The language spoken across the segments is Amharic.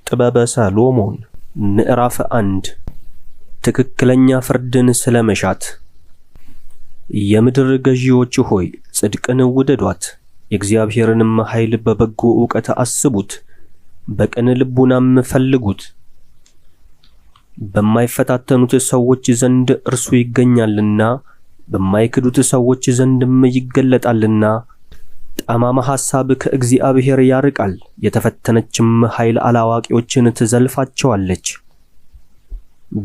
ጥበበ ሰሎሞን ምዕራፍ 1 ትክክለኛ ፍርድን ስለመሻት። የምድር ገዢዎች ሆይ ጽድቅን ውደዷት፣ የእግዚአብሔርንም ኃይል በበጎ ዕውቀት አስቡት፣ በቅን ልቡናም ፈልጉት። በማይፈታተኑት ሰዎች ዘንድ እርሱ ይገኛልና፣ በማይክዱት ሰዎች ዘንድም ይገለጣልና። ጠማማ ሐሳብ ከእግዚአብሔር ያርቃል፣ የተፈተነችም ኃይል አላዋቂዎችን ትዘልፋቸዋለች።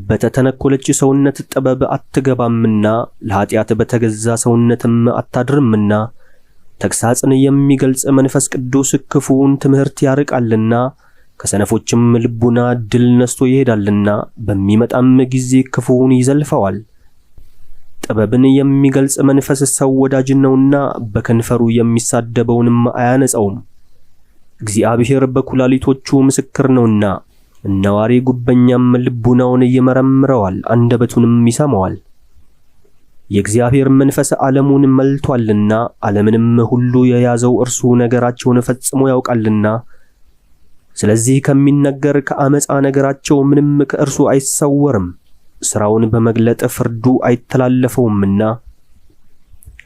በተተነኮለች ሰውነት ጥበብ አትገባምና፣ ለኃጢአት በተገዛ ሰውነትም አታድርምና። ተግሣጽን የሚገልጽ መንፈስ ቅዱስ ክፉውን ትምህርት ያርቃልና፣ ከሰነፎችም ልቡና ድል ነስቶ ይሄዳልና፣ በሚመጣም ጊዜ ክፉውን ይዘልፈዋል። ጥበብን የሚገልጽ መንፈስ ሰው ወዳጅ ነውና፣ በከንፈሩ የሚሳደበውንም አያነጻውም። እግዚአብሔር በኩላሊቶቹ ምስክር ነውና፣ ነዋሪ ጉበኛም ልቡናውን ይመረምረዋል፣ አንደበቱንም ይሰማዋል። የእግዚአብሔር መንፈስ ዓለሙን መልቷልና፣ ዓለምንም ሁሉ የያዘው እርሱ ነገራቸውን ፈጽሞ ያውቃልና። ስለዚህ ከሚነገር ከአመፃ ነገራቸው ምንም ከእርሱ አይሰወርም፣ ሥራውን በመግለጥ ፍርዱ አይተላለፈውምና።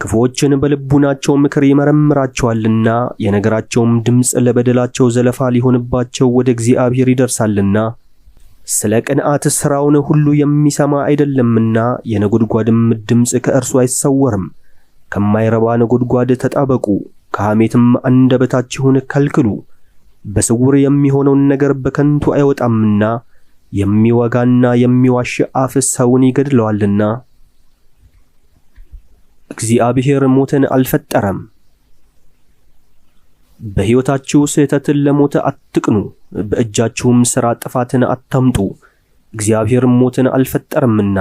ክፉዎችን በልቡናቸው ምክር ይመረምራቸዋልና፣ የነገራቸውም ድምፅ ለበደላቸው ዘለፋ ሊሆንባቸው ወደ እግዚአብሔር ይደርሳልና። ስለ ቅንዓት ሥራውን ሁሉ የሚሰማ አይደለምና፣ የነጎድጓድም ድምፅ ከእርሱ አይሰወርም። ከማይረባ ነጎድጓድ ተጣበቁ፣ ከሐሜትም አንደበታችሁን ከልክሉ። በስውር የሚሆነውን ነገር በከንቱ አይወጣምና፣ የሚወጋና የሚዋሽ አፍ ሰውን ይገድለዋልና። እግዚአብሔር ሞትን አልፈጠረም። በሕይወታችሁ ስህተትን ለሞት አትቅኑ፣ በእጃችሁም ሥራ ጥፋትን አታምጡ። እግዚአብሔር ሞትን አልፈጠረምና፣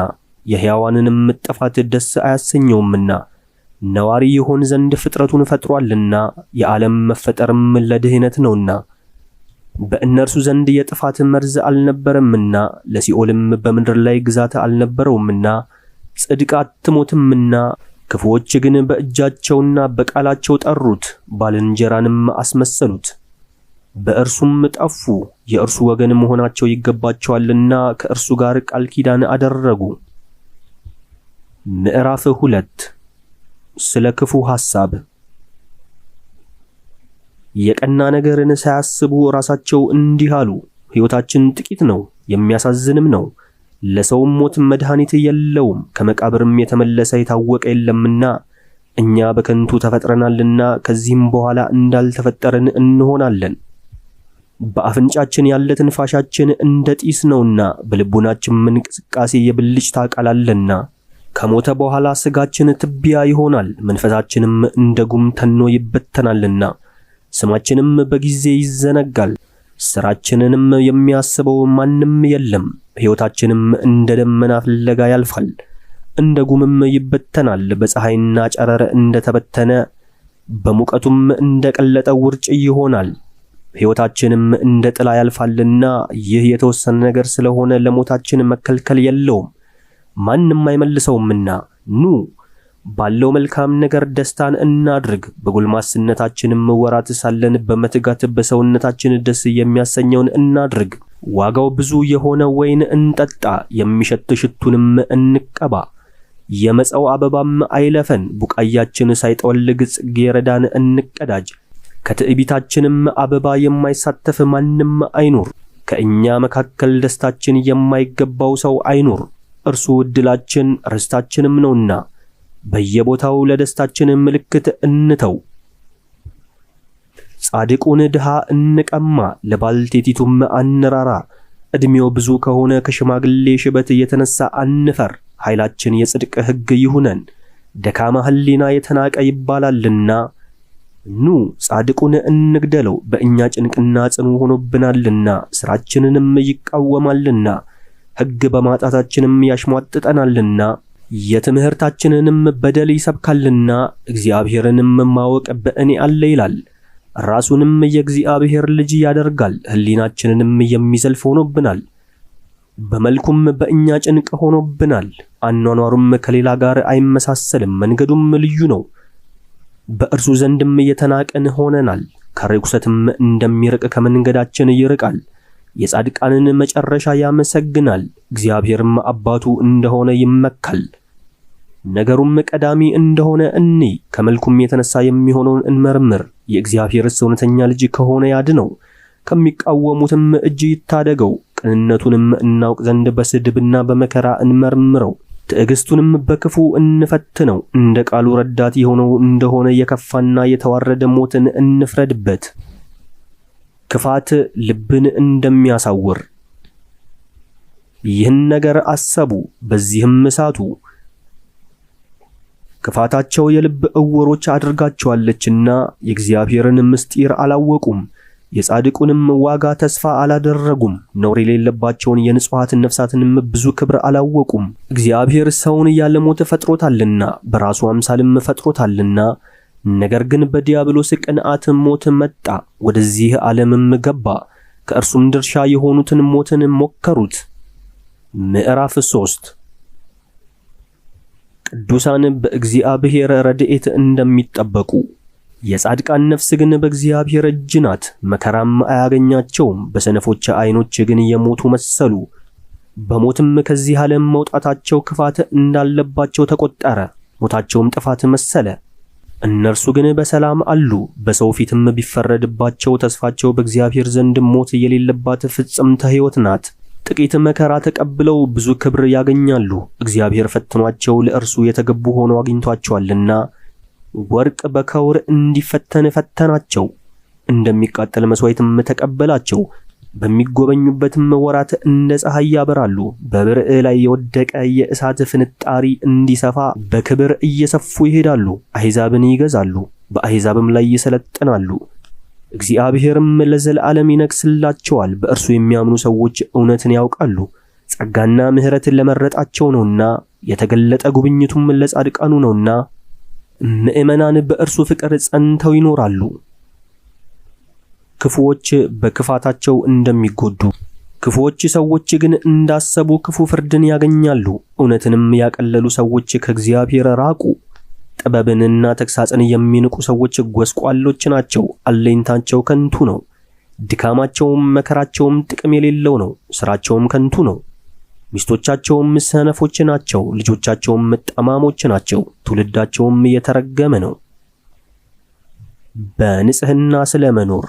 የሕያዋንንም ጥፋት ደስ አያሰኘውምና። ነዋሪ ይሆን ዘንድ ፍጥረቱን ፈጥሯልና፣ የዓለም መፈጠርም ለድህነት ነውና። በእነርሱ ዘንድ የጥፋት መርዝ አልነበረምና፣ ለሲኦልም በምድር ላይ ግዛት አልነበረውምና። ጽድቅ አትሞትምና፣ ክፉዎች ግን በእጃቸውና በቃላቸው ጠሩት፣ ባልንጀራንም አስመሰሉት። በእርሱም ጠፉ፣ የእርሱ ወገን መሆናቸው ይገባቸዋልና ከእርሱ ጋር ቃል ኪዳን አደረጉ። ምዕራፍ 2 ስለ ክፉ ሐሳብ። የቀና ነገርን ሳያስቡ ራሳቸው እንዲህ አሉ፣ ሕይወታችን ጥቂት ነው፣ የሚያሳዝንም ነው። ለሰውም ሞት መድኃኒት የለውም፣ ከመቃብርም የተመለሰ የታወቀ የለምና። እኛ በከንቱ ተፈጥረናልና፣ ከዚህም በኋላ እንዳልተፈጠርን እንሆናለን። በአፍንጫችን ያለ ትንፋሻችን እንደ ጢስ ነውና፣ በልቡናችን እንቅስቃሴ የብልጭታ ቃል አለና። ከሞተ በኋላ ሥጋችን ትቢያ ይሆናል፣ መንፈሳችንም እንደ ጉም ተኖ ይበተናልና። ስማችንም በጊዜ ይዘነጋል፣ ሥራችንንም የሚያስበው ማንም የለም። ሕይወታችንም እንደ ደመና ፍለጋ ያልፋል፣ እንደ ጉምም ይበተናል። በፀሐይና ጨረር እንደ ተበተነ፣ በሙቀቱም እንደ ቀለጠ ውርጭ ይሆናል። ሕይወታችንም እንደ ጥላ ያልፋልና፣ ይህ የተወሰነ ነገር ስለሆነ ለሞታችን መከልከል የለውም፣ ማንም አይመልሰውምና። ኑ ባለው መልካም ነገር ደስታን እናድርግ። በጎልማስነታችንም ወራት ሳለን በመትጋት በሰውነታችን ደስ የሚያሰኘውን እናድርግ። ዋጋው ብዙ የሆነ ወይን እንጠጣ፣ የሚሸት ሽቱንም እንቀባ። የመጸው አበባም አይለፈን፣ ቡቃያችን ሳይጠወልግ ጽጌረዳን እንቀዳጅ። ከትዕቢታችንም አበባ የማይሳተፍ ማንም አይኑር። ከእኛ መካከል ደስታችን የማይገባው ሰው አይኑር፣ እርሱ ዕድላችን ርስታችንም ነውና። በየቦታው ለደስታችን ምልክት እንተው። ጻድቁን ድሃ እንቀማ፣ ለባልቴቲቱም አንራራ። ዕድሜው ብዙ ከሆነ ከሽማግሌ ሽበት የተነሳ አንፈር። ኃይላችን የጽድቅ ሕግ ይሁነን፣ ደካማ ሕሊና የተናቀ ይባላልና። ኑ ጻድቁን እንግደለው፣ በእኛ ጭንቅና ጽኑ ሆኖብናልና። ሥራችንንም ይቃወማልና፣ ሕግ በማጣታችንም ያሽሟጥጠናልና። የትምህርታችንንም በደል ይሰብካልና። እግዚአብሔርንም ማወቅ በእኔ አለ ይላል፣ ራሱንም የእግዚአብሔር ልጅ ያደርጋል። ሕሊናችንንም የሚዘልፍ ሆኖብናል፣ በመልኩም በእኛ ጭንቅ ሆኖብናል። አኗኗሩም ከሌላ ጋር አይመሳሰልም፣ መንገዱም ልዩ ነው። በእርሱ ዘንድም የተናቀን ሆነናል። ከርኩሰትም እንደሚርቅ ከመንገዳችን ይርቃል። የጻድቃንን መጨረሻ ያመሰግናል። እግዚአብሔርም አባቱ እንደሆነ ይመካል። ነገሩም ቀዳሚ እንደሆነ እንይ። ከመልኩም የተነሳ የሚሆነውን እንመርምር። የእግዚአብሔርስ እውነተኛ ልጅ ከሆነ ያድነው፣ ከሚቃወሙትም እጅ ይታደገው። ቅንነቱንም እናውቅ ዘንድ በስድብና በመከራ እንመርምረው፣ ትዕግስቱንም በክፉ እንፈትነው። እንደ ቃሉ ረዳት የሆነው እንደሆነ የከፋና የተዋረደ ሞትን እንፍረድበት። ክፋት ልብን እንደሚያሳውር ይህን ነገር አሰቡ፣ በዚህም ሳቱ። ክፋታቸው የልብ ዕውሮች አድርጋቸዋለችና የእግዚአብሔርን ምስጢር አላወቁም፣ የጻድቁንም ዋጋ ተስፋ አላደረጉም። ነውር የሌለባቸውን የንጹሐትን ነፍሳትንም ብዙ ክብር አላወቁም። እግዚአብሔር ሰውን ያለ ሞት ፈጥሮታልና በራሱ አምሳልም ፈጥሮታልና፣ ነገር ግን በዲያብሎስ ቅንዓት ሞት መጣ፣ ወደዚህ ዓለምም ገባ። ከእርሱም ድርሻ የሆኑትን ሞትን ሞከሩት። ምዕራፍ 3 ቅዱሳን በእግዚአብሔር ረድኤት እንደሚጠበቁ። የጻድቃን ነፍስ ግን በእግዚአብሔር እጅ ናት፣ መከራም አያገኛቸውም። በሰነፎች ዓይኖች ግን የሞቱ መሰሉ፣ በሞትም ከዚህ ዓለም መውጣታቸው ክፋት እንዳለባቸው ተቆጠረ፣ ሞታቸውም ጥፋት መሰለ። እነርሱ ግን በሰላም አሉ። በሰው ፊትም ቢፈረድባቸው ተስፋቸው በእግዚአብሔር ዘንድ ሞት የሌለባት ፍጽምተ ሕይወት ናት። ጥቂት መከራ ተቀብለው ብዙ ክብር ያገኛሉ። እግዚአብሔር ፈትኗቸው ለእርሱ የተገቡ ሆነው አግኝቷቸዋልና፣ ወርቅ በከውር እንዲፈተን ፈተናቸው፣ እንደሚቃጠል መሥዋዕትም ተቀበላቸው። በሚጎበኙበትም ወራት እንደ ፀሐይ ያበራሉ። በብርዕ ላይ የወደቀ የእሳት ፍንጣሪ እንዲሰፋ በክብር እየሰፉ ይሄዳሉ። አሕዛብን ይገዛሉ፣ በአሕዛብም ላይ ይሰለጥናሉ። እግዚአብሔርም ለዘላለም ይነግሥላቸዋል። በእርሱ የሚያምኑ ሰዎች እውነትን ያውቃሉ። ጸጋና ምሕረት ለመረጣቸው ነውና፣ የተገለጠ ጉብኝቱም ለጻድቃኑ ነውና፣ ምእመናን በእርሱ ፍቅር ጸንተው ይኖራሉ። ክፉዎች በክፋታቸው እንደሚጎዱ፣ ክፉዎች ሰዎች ግን እንዳሰቡ ክፉ ፍርድን ያገኛሉ። እውነትንም ያቀለሉ ሰዎች ከእግዚአብሔር ራቁ። ጥበብንና ተግሣጽን የሚንቁ ሰዎች ጎስቋሎች ናቸው። አለኝታቸው ከንቱ ነው። ድካማቸውም መከራቸውም ጥቅም የሌለው ነው። ሥራቸውም ከንቱ ነው። ሚስቶቻቸውም ሰነፎች ናቸው። ልጆቻቸውም ጠማሞች ናቸው። ትውልዳቸውም የተረገመ ነው። በንጽሕና ስለመኖር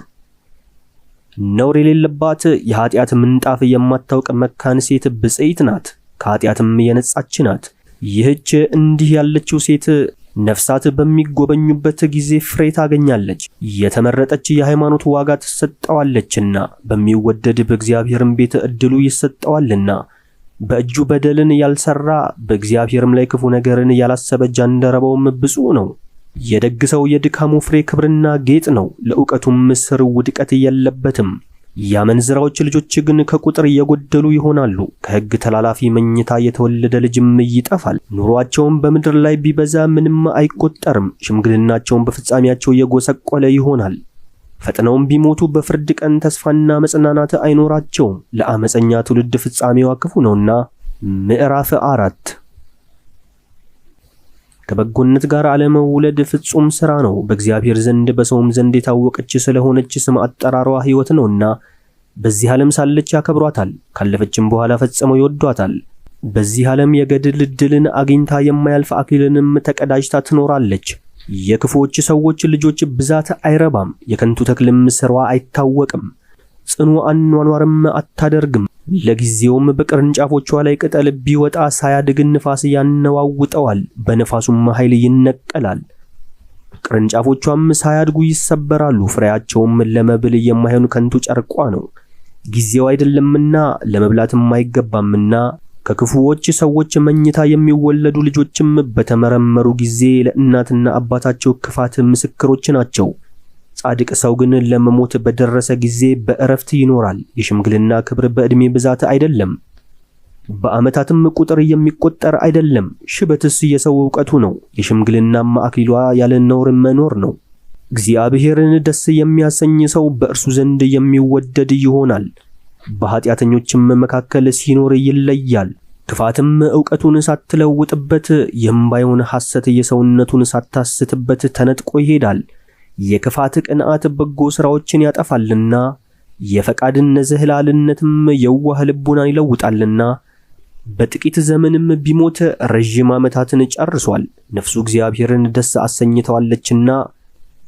ነውር የሌለባት የኃጢአት ምንጣፍ የማታውቅ መካን ሴት ብፅዕት ናት፣ ከኃጢአትም የነጻች ናት። ይህች እንዲህ ያለችው ሴት ነፍሳት በሚጎበኙበት ጊዜ ፍሬ ታገኛለች። የተመረጠች የሃይማኖት ዋጋ ትሰጠዋለችና፣ በሚወደድ በእግዚአብሔርም ቤት ዕድሉ ይሰጠዋልና። በእጁ በደልን ያልሰራ በእግዚአብሔርም ላይ ክፉ ነገርን ያላሰበ ጃንደረባውም ብፁዕ ነው። የደግ ሰው የድካሙ ፍሬ ክብርና ጌጥ ነው፣ ለእውቀቱም ስር ውድቀት የለበትም። የአመንዝራዎች ልጆች ግን ከቁጥር የጎደሉ ይሆናሉ። ከሕግ ተላላፊ መኝታ የተወለደ ልጅም ይጠፋል። ኑሯቸውም በምድር ላይ ቢበዛ ምንም አይቆጠርም። ሽምግልናቸውም በፍጻሜያቸው የጎሰቆለ ይሆናል። ፈጥነውም ቢሞቱ በፍርድ ቀን ተስፋና መጽናናት አይኖራቸውም። ለአመፀኛ ትውልድ ፍጻሜዋ ክፉ ነውና። ምዕራፍ 4 ከበጎነት ጋር አለመውለድ ፍጹም ሥራ ነው፣ በእግዚአብሔር ዘንድ በሰውም ዘንድ የታወቀች ስለሆነች ስም አጠራሯ ሕይወት ነውና። በዚህ ዓለም ሳለች ያከብሯታል፣ ካለፈችም በኋላ ፈጽመው ይወዷታል። በዚህ ዓለም የገድል ድልን አግኝታ የማያልፍ አክሊልንም ተቀዳጅታ ትኖራለች። የክፉዎች ሰዎች ልጆች ብዛት አይረባም፣ የከንቱ ተክልም ሥራዋ አይታወቅም። ጽኑ አኗኗርም አታደርግም። ለጊዜውም በቅርንጫፎቿ ላይ ቅጠል ቢወጣ ሳያድግ ንፋስ ያነዋውጠዋል፣ በነፋሱም ኃይል ይነቀላል። ቅርንጫፎቿም ሳያድጉ ይሰበራሉ፣ ፍሬያቸውም ለመብል የማይሆን ከንቱ ጨርቋ ነው። ጊዜው አይደለምና ለመብላትም አይገባምና። ከክፉዎች ሰዎች መኝታ የሚወለዱ ልጆችም በተመረመሩ ጊዜ ለእናትና አባታቸው ክፋት ምስክሮች ናቸው። ጻድቅ ሰው ግን ለመሞት በደረሰ ጊዜ በእረፍት ይኖራል። የሽምግልና ክብር በዕድሜ ብዛት አይደለም፣ በዓመታትም ቁጥር የሚቆጠር አይደለም። ሽበትስ የሰው ዕውቀቱ ነው፣ የሽምግልናም አክሊሏ ያለ ነውር መኖር ነው። እግዚአብሔርን ደስ የሚያሰኝ ሰው በእርሱ ዘንድ የሚወደድ ይሆናል። በኃጢአተኞችም መካከል ሲኖር ይለያል። ክፋትም ዕውቀቱን ሳትለውጥበት የእምባዩን ሐሰት የሰውነቱን ሳታስትበት ተነጥቆ ይሄዳል። የክፋት ቅንዓት በጎ ሥራዎችን ያጠፋልና የፈቃድን ነዝህላልነትም የዋህ ልቡናን ይለውጣልና በጥቂት ዘመንም ቢሞት ረጅም ዓመታትን ጨርሷል። ነፍሱ እግዚአብሔርን ደስ አሰኝተዋለችና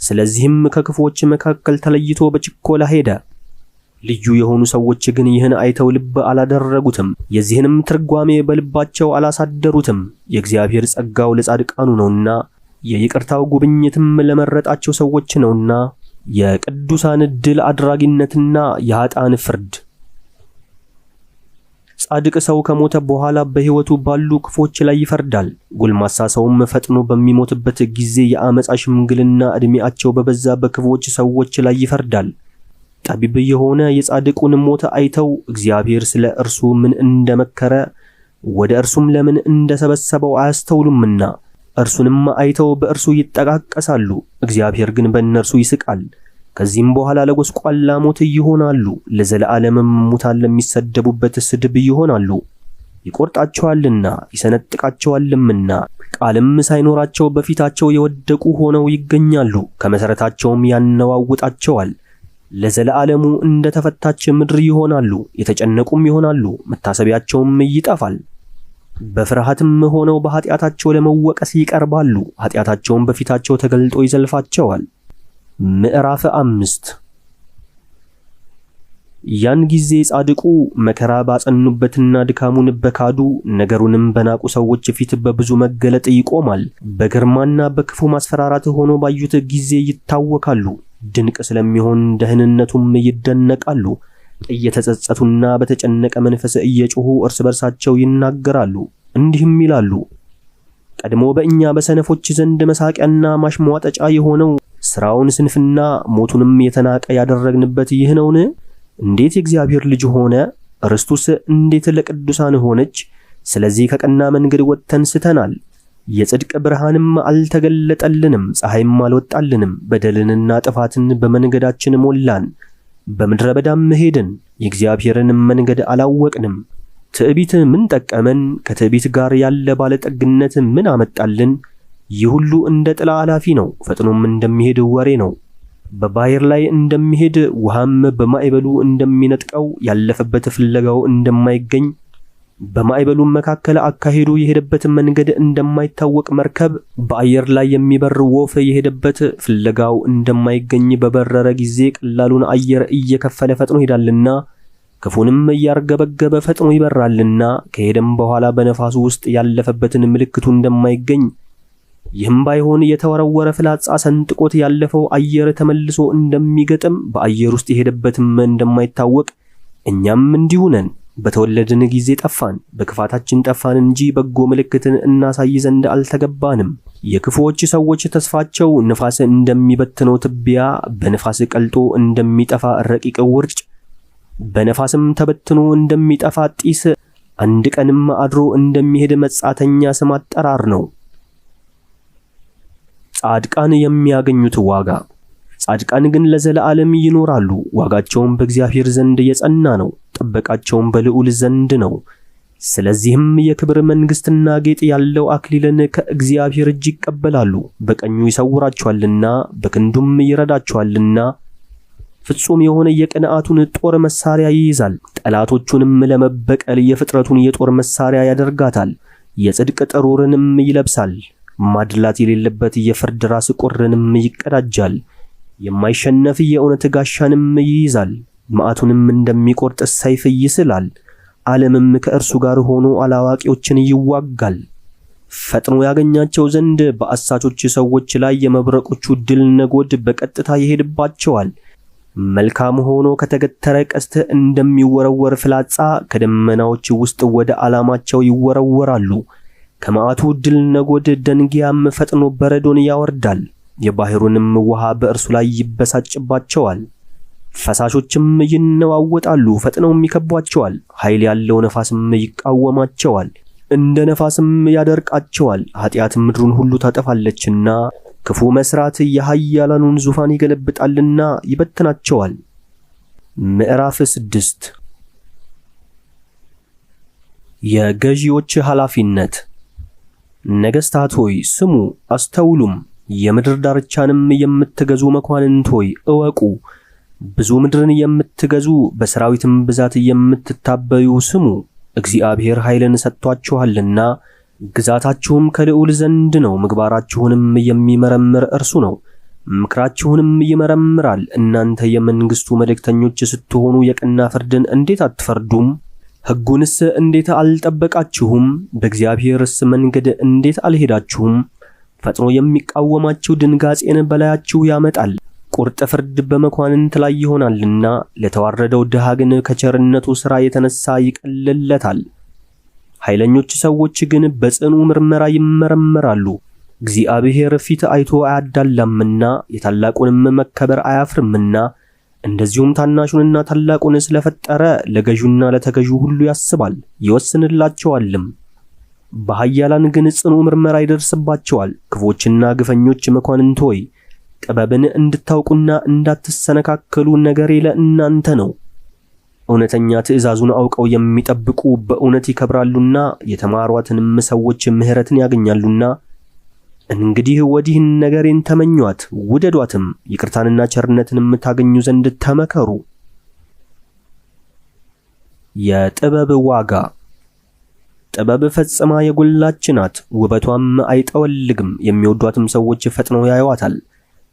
ስለዚህም ከክፎች መካከል ተለይቶ በችኮላ ሄደ። ልዩ የሆኑ ሰዎች ግን ይህን አይተው ልብ አላደረጉትም፣ የዚህንም ትርጓሜ በልባቸው አላሳደሩትም። የእግዚአብሔር ጸጋው ለጻድቃኑ ነውና የይቅርታው ጉብኝትም ለመረጣቸው ሰዎች ነውና የቅዱሳን ድል አድራጊነትና የኃጥአን ፍርድ። ጻድቅ ሰው ከሞተ በኋላ በሕይወቱ ባሉ ክፎች ላይ ይፈርዳል። ጎልማሳ ሰውም ፈጥኖ በሚሞትበት ጊዜ የአመፃ ሽምግልና ዕድሜያቸው በበዛ በክፎች ሰዎች ላይ ይፈርዳል። ጠቢብ የሆነ የጻድቁን ሞት አይተው እግዚአብሔር ስለ እርሱ ምን እንደመከረ ወደ እርሱም ለምን እንደሰበሰበው አያስተውሉምና እርሱንም አይተው በእርሱ ይጠቃቀሳሉ። እግዚአብሔር ግን በእነርሱ ይስቃል። ከዚህም በኋላ ለጎስቋላ ሞት ይሆናሉ፣ ለዘለዓለምም ሙታን ለሚሰደቡበት ስድብ ይሆናሉ። ይቆርጣቸዋልና ይሰነጥቃቸዋልምና ቃልም ሳይኖራቸው በፊታቸው የወደቁ ሆነው ይገኛሉ። ከመሠረታቸውም ያነዋውጣቸዋል። ለዘለዓለሙ እንደ ተፈታች ምድር ይሆናሉ፣ የተጨነቁም ይሆናሉ፣ መታሰቢያቸውም ይጠፋል። በፍርሃትም ሆነው በኃጢአታቸው ለመወቀስ ይቀርባሉ፣ ኃጢአታቸውም በፊታቸው ተገልጦ ይዘልፋቸዋል። ምዕራፍ 5 ያን ጊዜ ጻድቁ መከራ ባጸኑበትና ድካሙን በካዱ ነገሩንም በናቁ ሰዎች ፊት በብዙ መገለጥ ይቆማል። በግርማና በክፉ ማስፈራራት ሆኖ ባዩት ጊዜ ይታወካሉ። ድንቅ ስለሚሆን ደህንነቱም ይደነቃሉ። እየተጸጸቱና በተጨነቀ መንፈስ እየጮሁ እርስ በርሳቸው ይናገራሉ፣ እንዲህም ይላሉ። ቀድሞ በእኛ በሰነፎች ዘንድ መሳቂያና ማሽሟጠጫ የሆነው ሥራውን ስንፍና ሞቱንም የተናቀ ያደረግንበት ይህ ነውን? እንዴት የእግዚአብሔር ልጅ ሆነ? ርስቱስ እንዴት ለቅዱሳን ሆነች? ስለዚህ ከቀና መንገድ ወጥተን ስተናል። የጽድቅ ብርሃንም አልተገለጠልንም፣ ፀሐይም አልወጣልንም። በደልንና ጥፋትን በመንገዳችን ሞላን፣ በምድረ በዳም ሄድን፣ የእግዚአብሔርን መንገድ አላወቅንም። ትዕቢት ምን ጠቀመን? ከትዕቢት ጋር ያለ ባለጠግነት ምን አመጣልን? ይህ ሁሉ እንደ ጥላ አላፊ ነው፣ ፈጥኖም እንደሚሄድ ወሬ ነው። በባሕር ላይ እንደሚሄድ ውሃም በማዕበሉ እንደሚነጥቀው ያለፈበት ፍለጋው እንደማይገኝ በማዕበሉም መካከል አካሄዱ የሄደበት መንገድ እንደማይታወቅ መርከብ በአየር ላይ የሚበር ወፍ የሄደበት ፍለጋው እንደማይገኝ በበረረ ጊዜ ቀላሉን አየር እየከፈለ ፈጥኖ ይሄዳልና ክፉንም እያርገበገበ ፈጥኖ ይበራልና ከሄደም በኋላ በነፋሱ ውስጥ ያለፈበትን ምልክቱ እንደማይገኝ ይህም ባይሆን የተወረወረ ፍላጻ ሰንጥቆት ያለፈው አየር ተመልሶ እንደሚገጥም በአየር ውስጥ የሄደበትም እንደማይታወቅ እኛም እንዲሁ ነን። በተወለድን ጊዜ ጠፋን፣ በክፋታችን ጠፋን እንጂ በጎ ምልክትን እናሳይ ዘንድ አልተገባንም። የክፉዎች ሰዎች ተስፋቸው ንፋስ እንደሚበትነው ትቢያ በንፋስ ቀልጦ እንደሚጠፋ ረቂቅ ውርጭ በነፋስም ተበትኖ እንደሚጠፋ ጢስ አንድ ቀንም አድሮ እንደሚሄድ መጻተኛ ስም አጠራር ነው። ጻድቃን የሚያገኙት ዋጋ። ጻድቃን ግን ለዘለዓለም ይኖራሉ፣ ዋጋቸውም በእግዚአብሔር ዘንድ የጸና ነው፣ ጥበቃቸውም በልዑል ዘንድ ነው። ስለዚህም የክብር መንግሥትና ጌጥ ያለው አክሊልን ከእግዚአብሔር እጅ ይቀበላሉ። በቀኙ ይሰውራቸዋልና በክንዱም ይረዳቸዋልና ፍጹም የሆነ የቅንዓቱን ጦር መሳሪያ ይይዛል። ጠላቶቹንም ለመበቀል የፍጥረቱን የጦር መሳሪያ ያደርጋታል። የጽድቅ ጥሩርንም ይለብሳል። ማድላት የሌለበት የፍርድ ራስ ቁርንም ይቀዳጃል። የማይሸነፍ የእውነት ጋሻንም ይይዛል። መዓቱንም እንደሚቆርጥ ሰይፍ ይስላል። ዓለምም ከእርሱ ጋር ሆኖ አላዋቂዎችን ይዋጋል። ፈጥኖ ያገኛቸው ዘንድ በአሳቾች ሰዎች ላይ የመብረቆቹ ድል ነጎድ በቀጥታ ይሄድባቸዋል። መልካም ሆኖ ከተገተረ ቀስት እንደሚወረወር ፍላጻ ከደመናዎች ውስጥ ወደ ዓላማቸው ይወረወራሉ። ከመዓቱ ድል ነጎድ ደንጊያም ፈጥኖ በረዶን ያወርዳል። የባሕሩንም ውሃ በእርሱ ላይ ይበሳጭባቸዋል። ፈሳሾችም ይነዋወጣሉ፣ ፈጥነውም ይከቧቸዋል። ኃይል ያለው ነፋስም ይቃወማቸዋል፣ እንደ ነፋስም ያደርቃቸዋል። ኃጢአት ምድሩን ሁሉ ታጠፋለችና ክፉ መስራት የኃያላኑን ዙፋን ይገለብጣልና ይበትናቸዋል። ምዕራፍ 6 የገዢዎች ኃላፊነት። ነገሥታት ሆይ ስሙ አስተውሉም፣ የምድር ዳርቻንም የምትገዙ መኳንንት ሆይ እወቁ። ብዙ ምድርን የምትገዙ በሰራዊትም ብዛት የምትታበዩ ስሙ። እግዚአብሔር ኃይልን ሰጥቷችኋልና ግዛታችሁም ከልዑል ዘንድ ነው። ምግባራችሁንም የሚመረምር እርሱ ነው፣ ምክራችሁንም ይመረምራል። እናንተ የመንግሥቱ መልእክተኞች ስትሆኑ የቀና ፍርድን እንዴት አትፈርዱም? ሕጉንስ እንዴት አልጠበቃችሁም? በእግዚአብሔርስ መንገድ እንዴት አልሄዳችሁም? ፈጥኖ የሚቃወማችሁ ድንጋጼን በላያችሁ ያመጣል። ቁርጥ ፍርድ በመኳንንት ላይ ይሆናልና፣ ለተዋረደው ድሃ ግን ከቸርነቱ ሥራ የተነሳ ይቀልለታል። ኃይለኞች ሰዎች ግን በጽኑ ምርመራ ይመረመራሉ። እግዚአብሔር ፊት አይቶ አያዳላምና የታላቁንም መከበር አያፍርምና፣ እንደዚሁም ታናሹንና ታላቁን ስለፈጠረ ለገዡና ለተገዡ ሁሉ ያስባል ይወስንላቸዋልም። በኃያላን ግን ጽኑ ምርመራ ይደርስባቸዋል። ክፎችና ግፈኞች መኳንንት ሆይ ጥበብን እንድታውቁና እንዳትሰነካከሉ ነገሬ ለእናንተ ነው። እውነተኛ ትእዛዙን አውቀው የሚጠብቁ በእውነት ይከብራሉና የተማሯትንም ሰዎች ምሕረትን ያገኛሉና። እንግዲህ ወዲህ ነገሬን ተመኟት ውደዷትም፣ ይቅርታንና ቸርነትንም ታገኙ ዘንድ ተመከሩ። የጥበብ ዋጋ። ጥበብ ፈጽማ የጎላች ናት፣ ውበቷም አይጠወልግም። የሚወዷትም ሰዎች ፈጥነው ያዩዋታል፣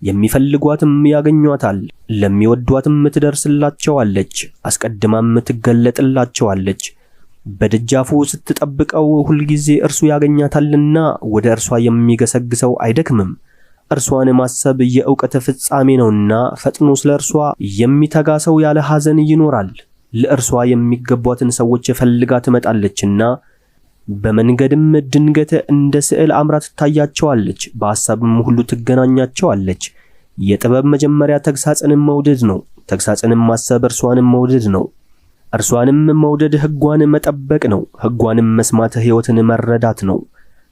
የሚፈልጓትም ያገኟታል። ለሚወዷትም ትደርስላቸዋለች፣ አስቀድማም ትገለጥላቸዋለች። በደጃፉ ስትጠብቀው ሁልጊዜ እርሱ ያገኛታልና፣ ወደ እርሷ የሚገሰግሰው አይደክምም። እርሷን ማሰብ የእውቀት ፍጻሜ ነውና፣ ፈጥኖ ስለ እርሷ የሚተጋ ሰው ያለ ሐዘን ይኖራል። ለእርሷ የሚገቧትን ሰዎች ፈልጋ ትመጣለችና፣ በመንገድም ድንገት እንደ ስዕል አምራ ትታያቸዋለች፣ በሐሳብም ሁሉ ትገናኛቸዋለች። የጥበብ መጀመሪያ ተግሳጽንም መውደድ ነው፣ ተግሳጽንም ማሰብ እርሷንም መውደድ ነው። እርሷንም መውደድ ሕጓን መጠበቅ ነው፣ ሕጓንም መስማት ሕይወትን መረዳት ነው።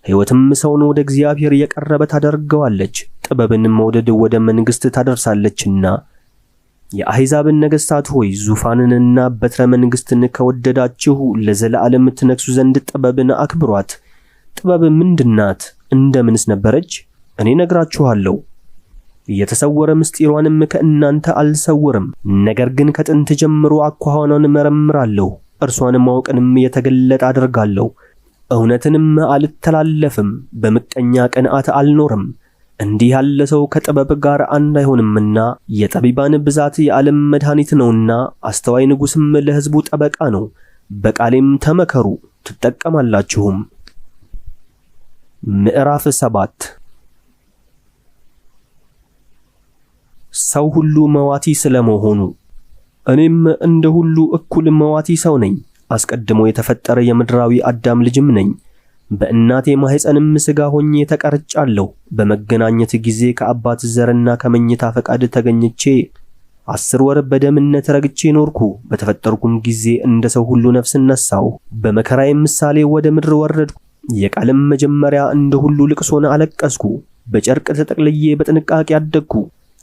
ሕይወትም ሰውን ወደ እግዚአብሔር የቀረበ ታደርገዋለች፣ ጥበብን መውደድ ወደ መንግሥት ታደርሳለችና። የአሕዛብን ነገሥታት ሆይ ዙፋንንና በትረ መንግሥትን ከወደዳችሁ ለዘላለም ትነግሡ ዘንድ ጥበብን አክብሯት። ጥበብ ምንድናት? እንደምንስ ነበረች? እኔ ነግራችኋለሁ። የተሰወረ ምስጢሯንም ከእናንተ አልሰውርም። ነገር ግን ከጥንት ጀምሮ አኳኋኗን መረምራለሁ፣ እርሷንም ማወቅንም የተገለጠ አደርጋለሁ። እውነትንም አልተላለፍም፣ በምቀኛ ቅንዓት አልኖርም። እንዲህ ያለ ሰው ከጥበብ ጋር አንድ አይሆንምና፣ የጠቢባን ብዛት የዓለም መድኃኒት ነውና፣ አስተዋይ ንጉሥም ለሕዝቡ ጠበቃ ነው። በቃሌም ተመከሩ ትጠቀማላችሁም። ምዕራፍ 7 ሰው ሁሉ መዋቲ ስለመሆኑ። እኔም እንደ ሁሉ እኩል መዋቲ ሰው ነኝ። አስቀድሞ የተፈጠረ የምድራዊ አዳም ልጅም ነኝ። በእናቴ ማኅፀንም ሥጋ ሆኜ ተቀርጫለሁ። በመገናኘት ጊዜ ከአባት ዘርና ከመኝታ ፈቃድ ተገኝቼ 10 ወር በደምነት ረግቼ ኖርኩ። በተፈጠርኩም ጊዜ እንደ ሰው ሁሉ ነፍስን ነሳሁ። በመከራዬም ምሳሌ ወደ ምድር ወረድኩ። የቃልም መጀመሪያ እንደ ሁሉ ልቅሶን አለቀስኩ። በጨርቅ ተጠቅልዬ በጥንቃቄ አደግኩ።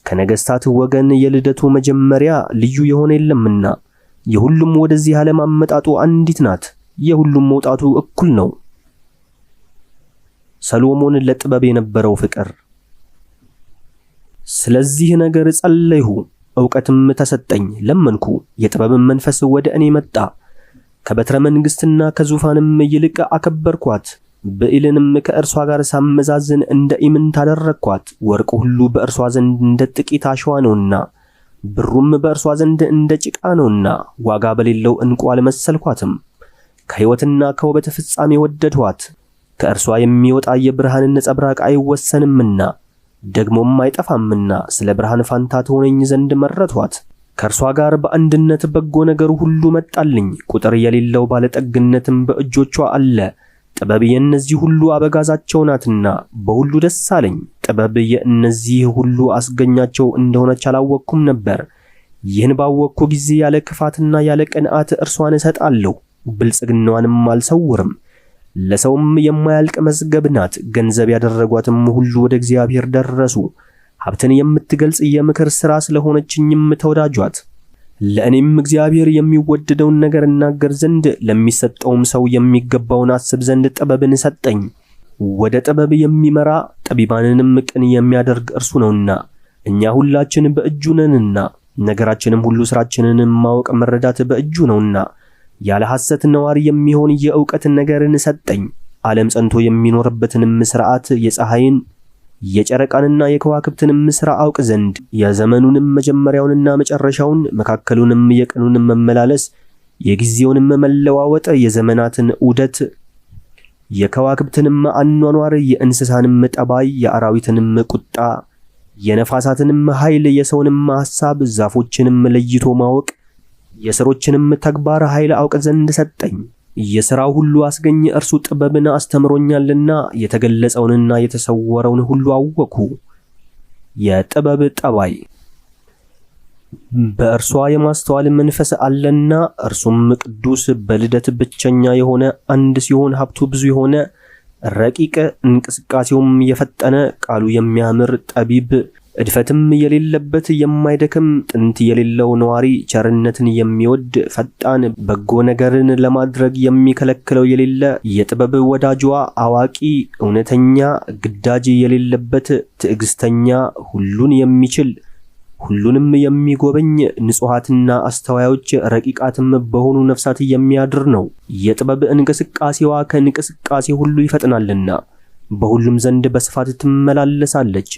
ከነገሥታት ወገን የልደቱ መጀመሪያ ልዩ የሆነ የለምና፣ የሁሉም ወደዚህ ዓለም አመጣጡ አንዲት ናት። የሁሉም መውጣቱ እኩል ነው። ሰሎሞን ለጥበብ የነበረው ፍቅር። ስለዚህ ነገር ጸለይሁ፣ ዕውቀትም ተሰጠኝ፣ ለመንኩ። የጥበብም መንፈስ ወደ እኔ መጣ። ከበትረ መንግሥትና ከዙፋንም ይልቅ አከበርኳት። ብዕልንም ከእርሷ ጋር ሳመዛዝን እንደ ኢምንት አደረግኳት። ወርቅ ሁሉ በእርሷ ዘንድ እንደ ጥቂት አሸዋ ነውና፣ ብሩም በእርሷ ዘንድ እንደ ጭቃ ነውና፣ ዋጋ በሌለው ዕንቁ አልመሰልኳትም። ከሕይወትና ከውበት ፍጻሜ ወደድኋት። ከእርሷ የሚወጣ የብርሃን ነጸብራቅ አይወሰንምና ደግሞም አይጠፋምና፣ ስለ ብርሃን ፋንታ ትሆነኝ ዘንድ መረጥኋት። ከእርሷ ጋር በአንድነት በጎ ነገር ሁሉ መጣልኝ። ቁጥር የሌለው ባለጠግነትም በእጆቿ አለ። ጥበብ የእነዚህ ሁሉ አበጋዛቸው ናትና በሁሉ ደስ አለኝ። ጥበብ የእነዚህ ሁሉ አስገኛቸው እንደሆነች አላወቅኩም ነበር። ይህን ባወቅኩ ጊዜ ያለ ክፋትና ያለ ቅንዓት እርሷን እሰጣለሁ፣ ብልጽግናዋንም አልሰውርም። ለሰውም የማያልቅ መዝገብ ናት። ገንዘብ ያደረጓትም ሁሉ ወደ እግዚአብሔር ደረሱ። ሀብትን የምትገልጽ የምክር ሥራ ስለሆነችኝም ተወዳጇት። ለእኔም እግዚአብሔር የሚወደደውን ነገር እናገር ዘንድ ለሚሰጠውም ሰው የሚገባውን አስብ ዘንድ ጥበብን ሰጠኝ። ወደ ጥበብ የሚመራ ጠቢባንንም ቅን የሚያደርግ እርሱ ነውና፣ እኛ ሁላችን በእጁ ነንና ነገራችንም ሁሉ ስራችንን ማወቅ መረዳት በእጁ ነውና ያለ ሐሰት ነዋሪ የሚሆን የእውቀት ነገርን ሰጠኝ። ዓለም ጸንቶ የሚኖርበትንም ሥርዓት የፀሐይን የጨረቃንና የከዋክብትንም ሥራ አውቅ ዘንድ የዘመኑንም መጀመሪያውንና መጨረሻውን መካከሉንም የቀኑንም መመላለስ የጊዜውንም መለዋወጥ የዘመናትን ዑደት የከዋክብትንም አኗኗር የእንስሳንም ጠባይ የአራዊትንም ቁጣ የነፋሳትንም ኃይል የሰውንም ሐሳብ ዛፎችንም ለይቶ ማወቅ የሥሮችንም ተግባር ኃይል አውቅ ዘንድ ሰጠኝ። የሥራው ሁሉ አስገኝ እርሱ ጥበብን አስተምሮኛልና የተገለጸውንና የተሰወረውን ሁሉ አወኩ። የጥበብ ጠባይ በእርሷ የማስተዋል መንፈስ አለና እርሱም ቅዱስ በልደት ብቸኛ የሆነ አንድ ሲሆን ሀብቱ ብዙ የሆነ ረቂቅ እንቅስቃሴውም የፈጠነ ቃሉ የሚያምር ጠቢብ እድፈትም የሌለበት የማይደክም ጥንት የሌለው ነዋሪ ቸርነትን የሚወድ ፈጣን በጎ ነገርን ለማድረግ የሚከለክለው የሌለ የጥበብ ወዳጇ አዋቂ እውነተኛ ግዳጅ የሌለበት ትዕግስተኛ ሁሉን የሚችል ሁሉንም የሚጎበኝ ንጹሃትና አስተዋዮች ረቂቃትም በሆኑ ነፍሳት የሚያድር ነው። የጥበብ እንቅስቃሴዋ ከእንቅስቃሴ ሁሉ ይፈጥናልና በሁሉም ዘንድ በስፋት ትመላለሳለች።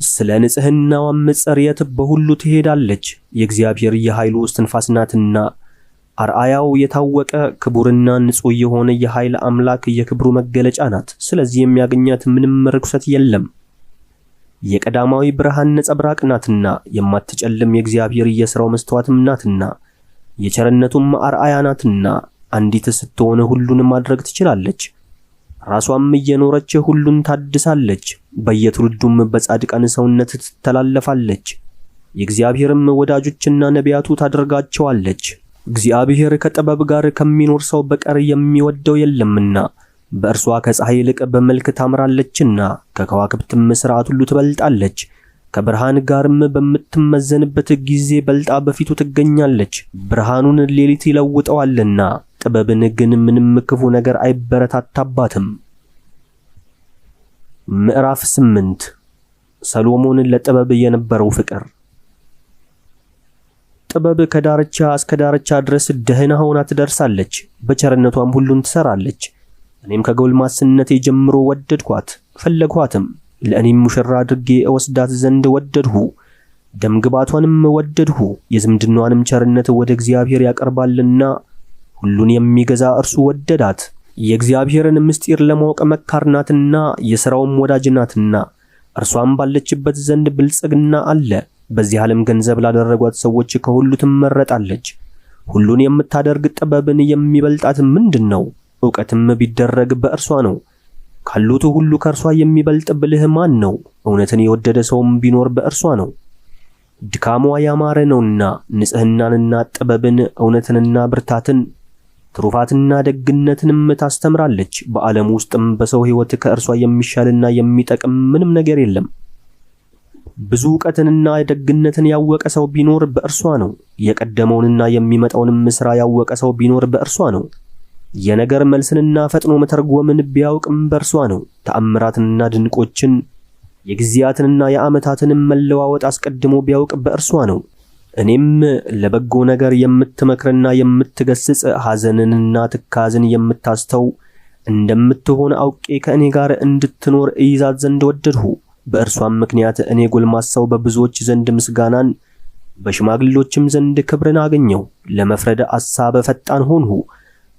ስለ ንጽህናዋም ጽሬት በሁሉ ትሄዳለች። የእግዚአብሔር የኃይሉ እስትንፋስ ናትና አርአያው የታወቀ ክቡርና ንጹህ የሆነ የኃይል አምላክ የክብሩ መገለጫ ናት። ስለዚህ የሚያገኛት ምንም ርኩሰት የለም። የቀዳማዊ ብርሃን ነጸብራቅ ናትና የማትጨልም የእግዚአብሔር የሥራው መስተዋትም ናትና የቸርነቱም አርአያ ናትና አንዲት ስትሆን ሁሉን ማድረግ ትችላለች። ራሷም እየኖረች ሁሉን ታድሳለች። በየትውልዱም በጻድቃን ሰውነት ትተላለፋለች። የእግዚአብሔርም ወዳጆችና ነቢያቱ ታደርጋቸዋለች። እግዚአብሔር ከጥበብ ጋር ከሚኖር ሰው በቀር የሚወደው የለምና በእርሷ ከፀሐይ ይልቅ በመልክ ታምራለችና ከከዋክብትም ሥርዓት ሁሉ ትበልጣለች። ከብርሃን ጋርም በምትመዘንበት ጊዜ በልጣ በፊቱ ትገኛለች። ብርሃኑን ሌሊት ይለውጠዋልና ጥበብን ግን ምንም ክፉ ነገር አይበረታታባትም። ምዕራፍ 8 ሰሎሞን ለጥበብ የነበረው ፍቅር። ጥበብ ከዳርቻ እስከ ዳርቻ ድረስ ደህና ሆና ትደርሳለች፣ በቸርነቷም ሁሉን ትሰራለች። እኔም ከጎልማስነቴ ጀምሮ ወደድኳት ፈለግኋትም፣ ለእኔም ሙሽራ አድርጌ እወስዳት ዘንድ ወደድሁ። ደምግባቷንም ወደድሁ፣ የዝምድናዋንም ቸርነት ወደ እግዚአብሔር ያቀርባልና ሁሉን የሚገዛ እርሱ ወደዳት። የእግዚአብሔርን ምስጢር ለማወቅ መካር ናትና የሥራውም ወዳጅ ናትና እርሷም ባለችበት ዘንድ ብልጽግና አለ። በዚህ ዓለም ገንዘብ ላደረጓት ሰዎች ከሁሉ ትመረጣለች። ሁሉን የምታደርግ ጥበብን የሚበልጣት ምንድን ነው? ዕውቀትም ቢደረግ በእርሷ ነው። ካሉት ሁሉ ከእርሷ የሚበልጥ ብልህ ማን ነው? እውነትን የወደደ ሰውም ቢኖር በእርሷ ነው። ድካሟ ያማረ ነውና ንጽሕናንና ጥበብን እውነትንና ብርታትን ትሩፋትና ደግነትንም ታስተምራለች። በዓለም ውስጥም በሰው ሕይወት ከእርሷ የሚሻልና የሚጠቅም ምንም ነገር የለም። ብዙ ዕውቀትንና ደግነትን ያወቀ ሰው ቢኖር በእርሷ ነው። የቀደመውንና የሚመጣውንም ሥራ ያወቀ ሰው ቢኖር በእርሷ ነው። የነገር መልስንና ፈጥኖ መተርጎምን ቢያውቅም በእርሷ ነው። ተአምራትንና ድንቆችን የጊዜያትንና የዓመታትንም መለዋወጥ አስቀድሞ ቢያውቅ በእርሷ ነው። እኔም ለበጎ ነገር የምትመክርና የምትገስጽ ሐዘንንና ትካዝን የምታስተው እንደምትሆን አውቄ ከእኔ ጋር እንድትኖር እይዛት ዘንድ ወደድሁ። በእርሷም ምክንያት እኔ ጎልማሳው በብዙዎች ዘንድ ምስጋናን በሽማግሌዎችም ዘንድ ክብርን አገኘው። ለመፍረድ አሳበ ፈጣን ሆንሁ።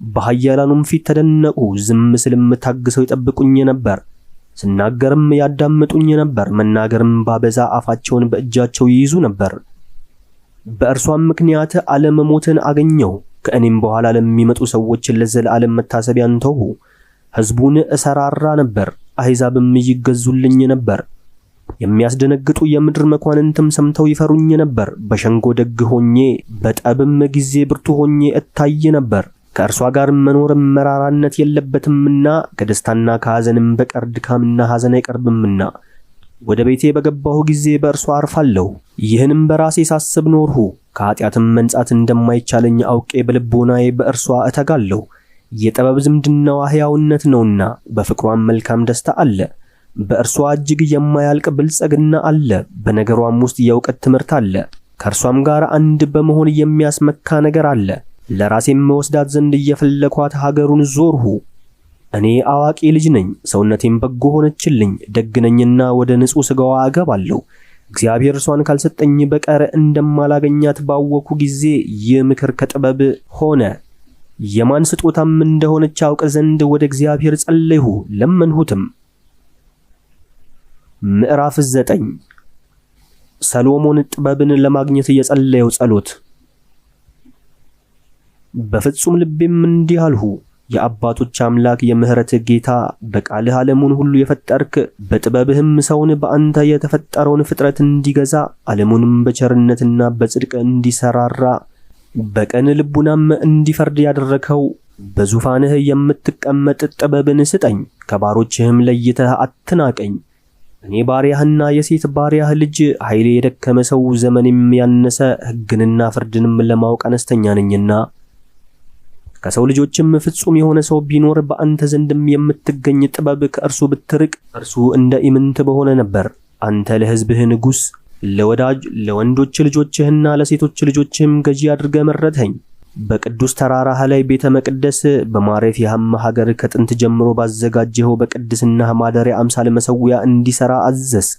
በኃያላኑም ፊት ተደነቁ። ዝም ስልም ታግሰው ይጠብቁኝ ነበር። ስናገርም ያዳምጡኝ ነበር። መናገርም ባበዛ አፋቸውን በእጃቸው ይይዙ ነበር። በእርሷም ምክንያት ዓለም ሞትን አገኘው። ከእኔም በኋላ ለሚመጡ ሰዎች ለዘላለም መታሰቢያን ተውሁ። ሕዝቡን እሰራራ ነበር፣ አሕዛብም ይገዙልኝ ነበር። የሚያስደነግጡ የምድር መኳንንትም ሰምተው ይፈሩኝ ነበር። በሸንጎ ደግ ሆኜ በጠብም ጊዜ ብርቱ ሆኜ እታይ ነበር። ከእርሷ ጋር መኖር መራራነት የለበትምና ከደስታና ከሐዘንም በቀር ድካምና ሐዘን አይቀርብምና ወደ ቤቴ በገባሁ ጊዜ በእርሷ አርፋለሁ። ይህንም በራሴ ሳስብ ኖርሁ። ከኃጢአትም መንጻት እንደማይቻለኝ አውቄ በልቦናዬ በእርሷ እተጋለሁ። የጥበብ ዝምድናዋ ሕያውነት ነውና በፍቅሯም መልካም ደስታ አለ። በእርሷ እጅግ የማያልቅ ብልጽግና አለ። በነገሯም ውስጥ የእውቀት ትምህርት አለ። ከእርሷም ጋር አንድ በመሆን የሚያስመካ ነገር አለ። ለራሴም መወስዳት ዘንድ እየፈለኳት ሀገሩን ዞርሁ። እኔ አዋቂ ልጅ ነኝ፣ ሰውነቴም በጎ ሆነችልኝ። ደግነኝና ወደ ንጹሕ ሥጋዋ አገባለሁ። እግዚአብሔር እርሷን ካልሰጠኝ በቀር እንደማላገኛት ባወኩ ጊዜ ይህ ምክር ከጥበብ ሆነ። የማን ስጦታም እንደሆነች አውቅ ዘንድ ወደ እግዚአብሔር ጸለይሁ፣ ለመንሁትም። ምዕራፍ 9 ሰሎሞን ጥበብን ለማግኘት የጸለየው ጸሎት። በፍጹም ልቤም እንዲህ አልሁ፣ የአባቶች አምላክ የምህረት ጌታ በቃልህ ዓለሙን ሁሉ የፈጠርክ፣ በጥበብህም ሰውን በአንተ የተፈጠረውን ፍጥረት እንዲገዛ ዓለሙንም በቸርነትና በጽድቅ እንዲሰራራ በቀን ልቡናም እንዲፈርድ ያደረከው በዙፋንህ የምትቀመጥ ጥበብን ስጠኝ፣ ከባሮችህም ለይተህ አትናቀኝ። እኔ ባሪያህና የሴት ባሪያህ ልጅ ኃይሌ የደከመ ሰው ዘመኔም ያነሰ ሕግንና ፍርድንም ለማወቅ አነስተኛ ነኝና ከሰው ልጆችም ፍጹም የሆነ ሰው ቢኖር በአንተ ዘንድም የምትገኝ ጥበብ ከእርሱ ብትርቅ እርሱ እንደ ኢምንት በሆነ ነበር። አንተ ለሕዝብህ ንጉሥ፣ ለወንዶች ልጆችህና ለሴቶች ልጆችህም ገዢ አድርገህ መረጥኸኝ። በቅዱስ ተራራህ ላይ ቤተ መቅደስ በማረፊያህም ሀገር ከጥንት ጀምሮ ባዘጋጀኸው በቅድስናህ ማደሪያ አምሳል መሠዊያ እንዲሠራ አዘዝ።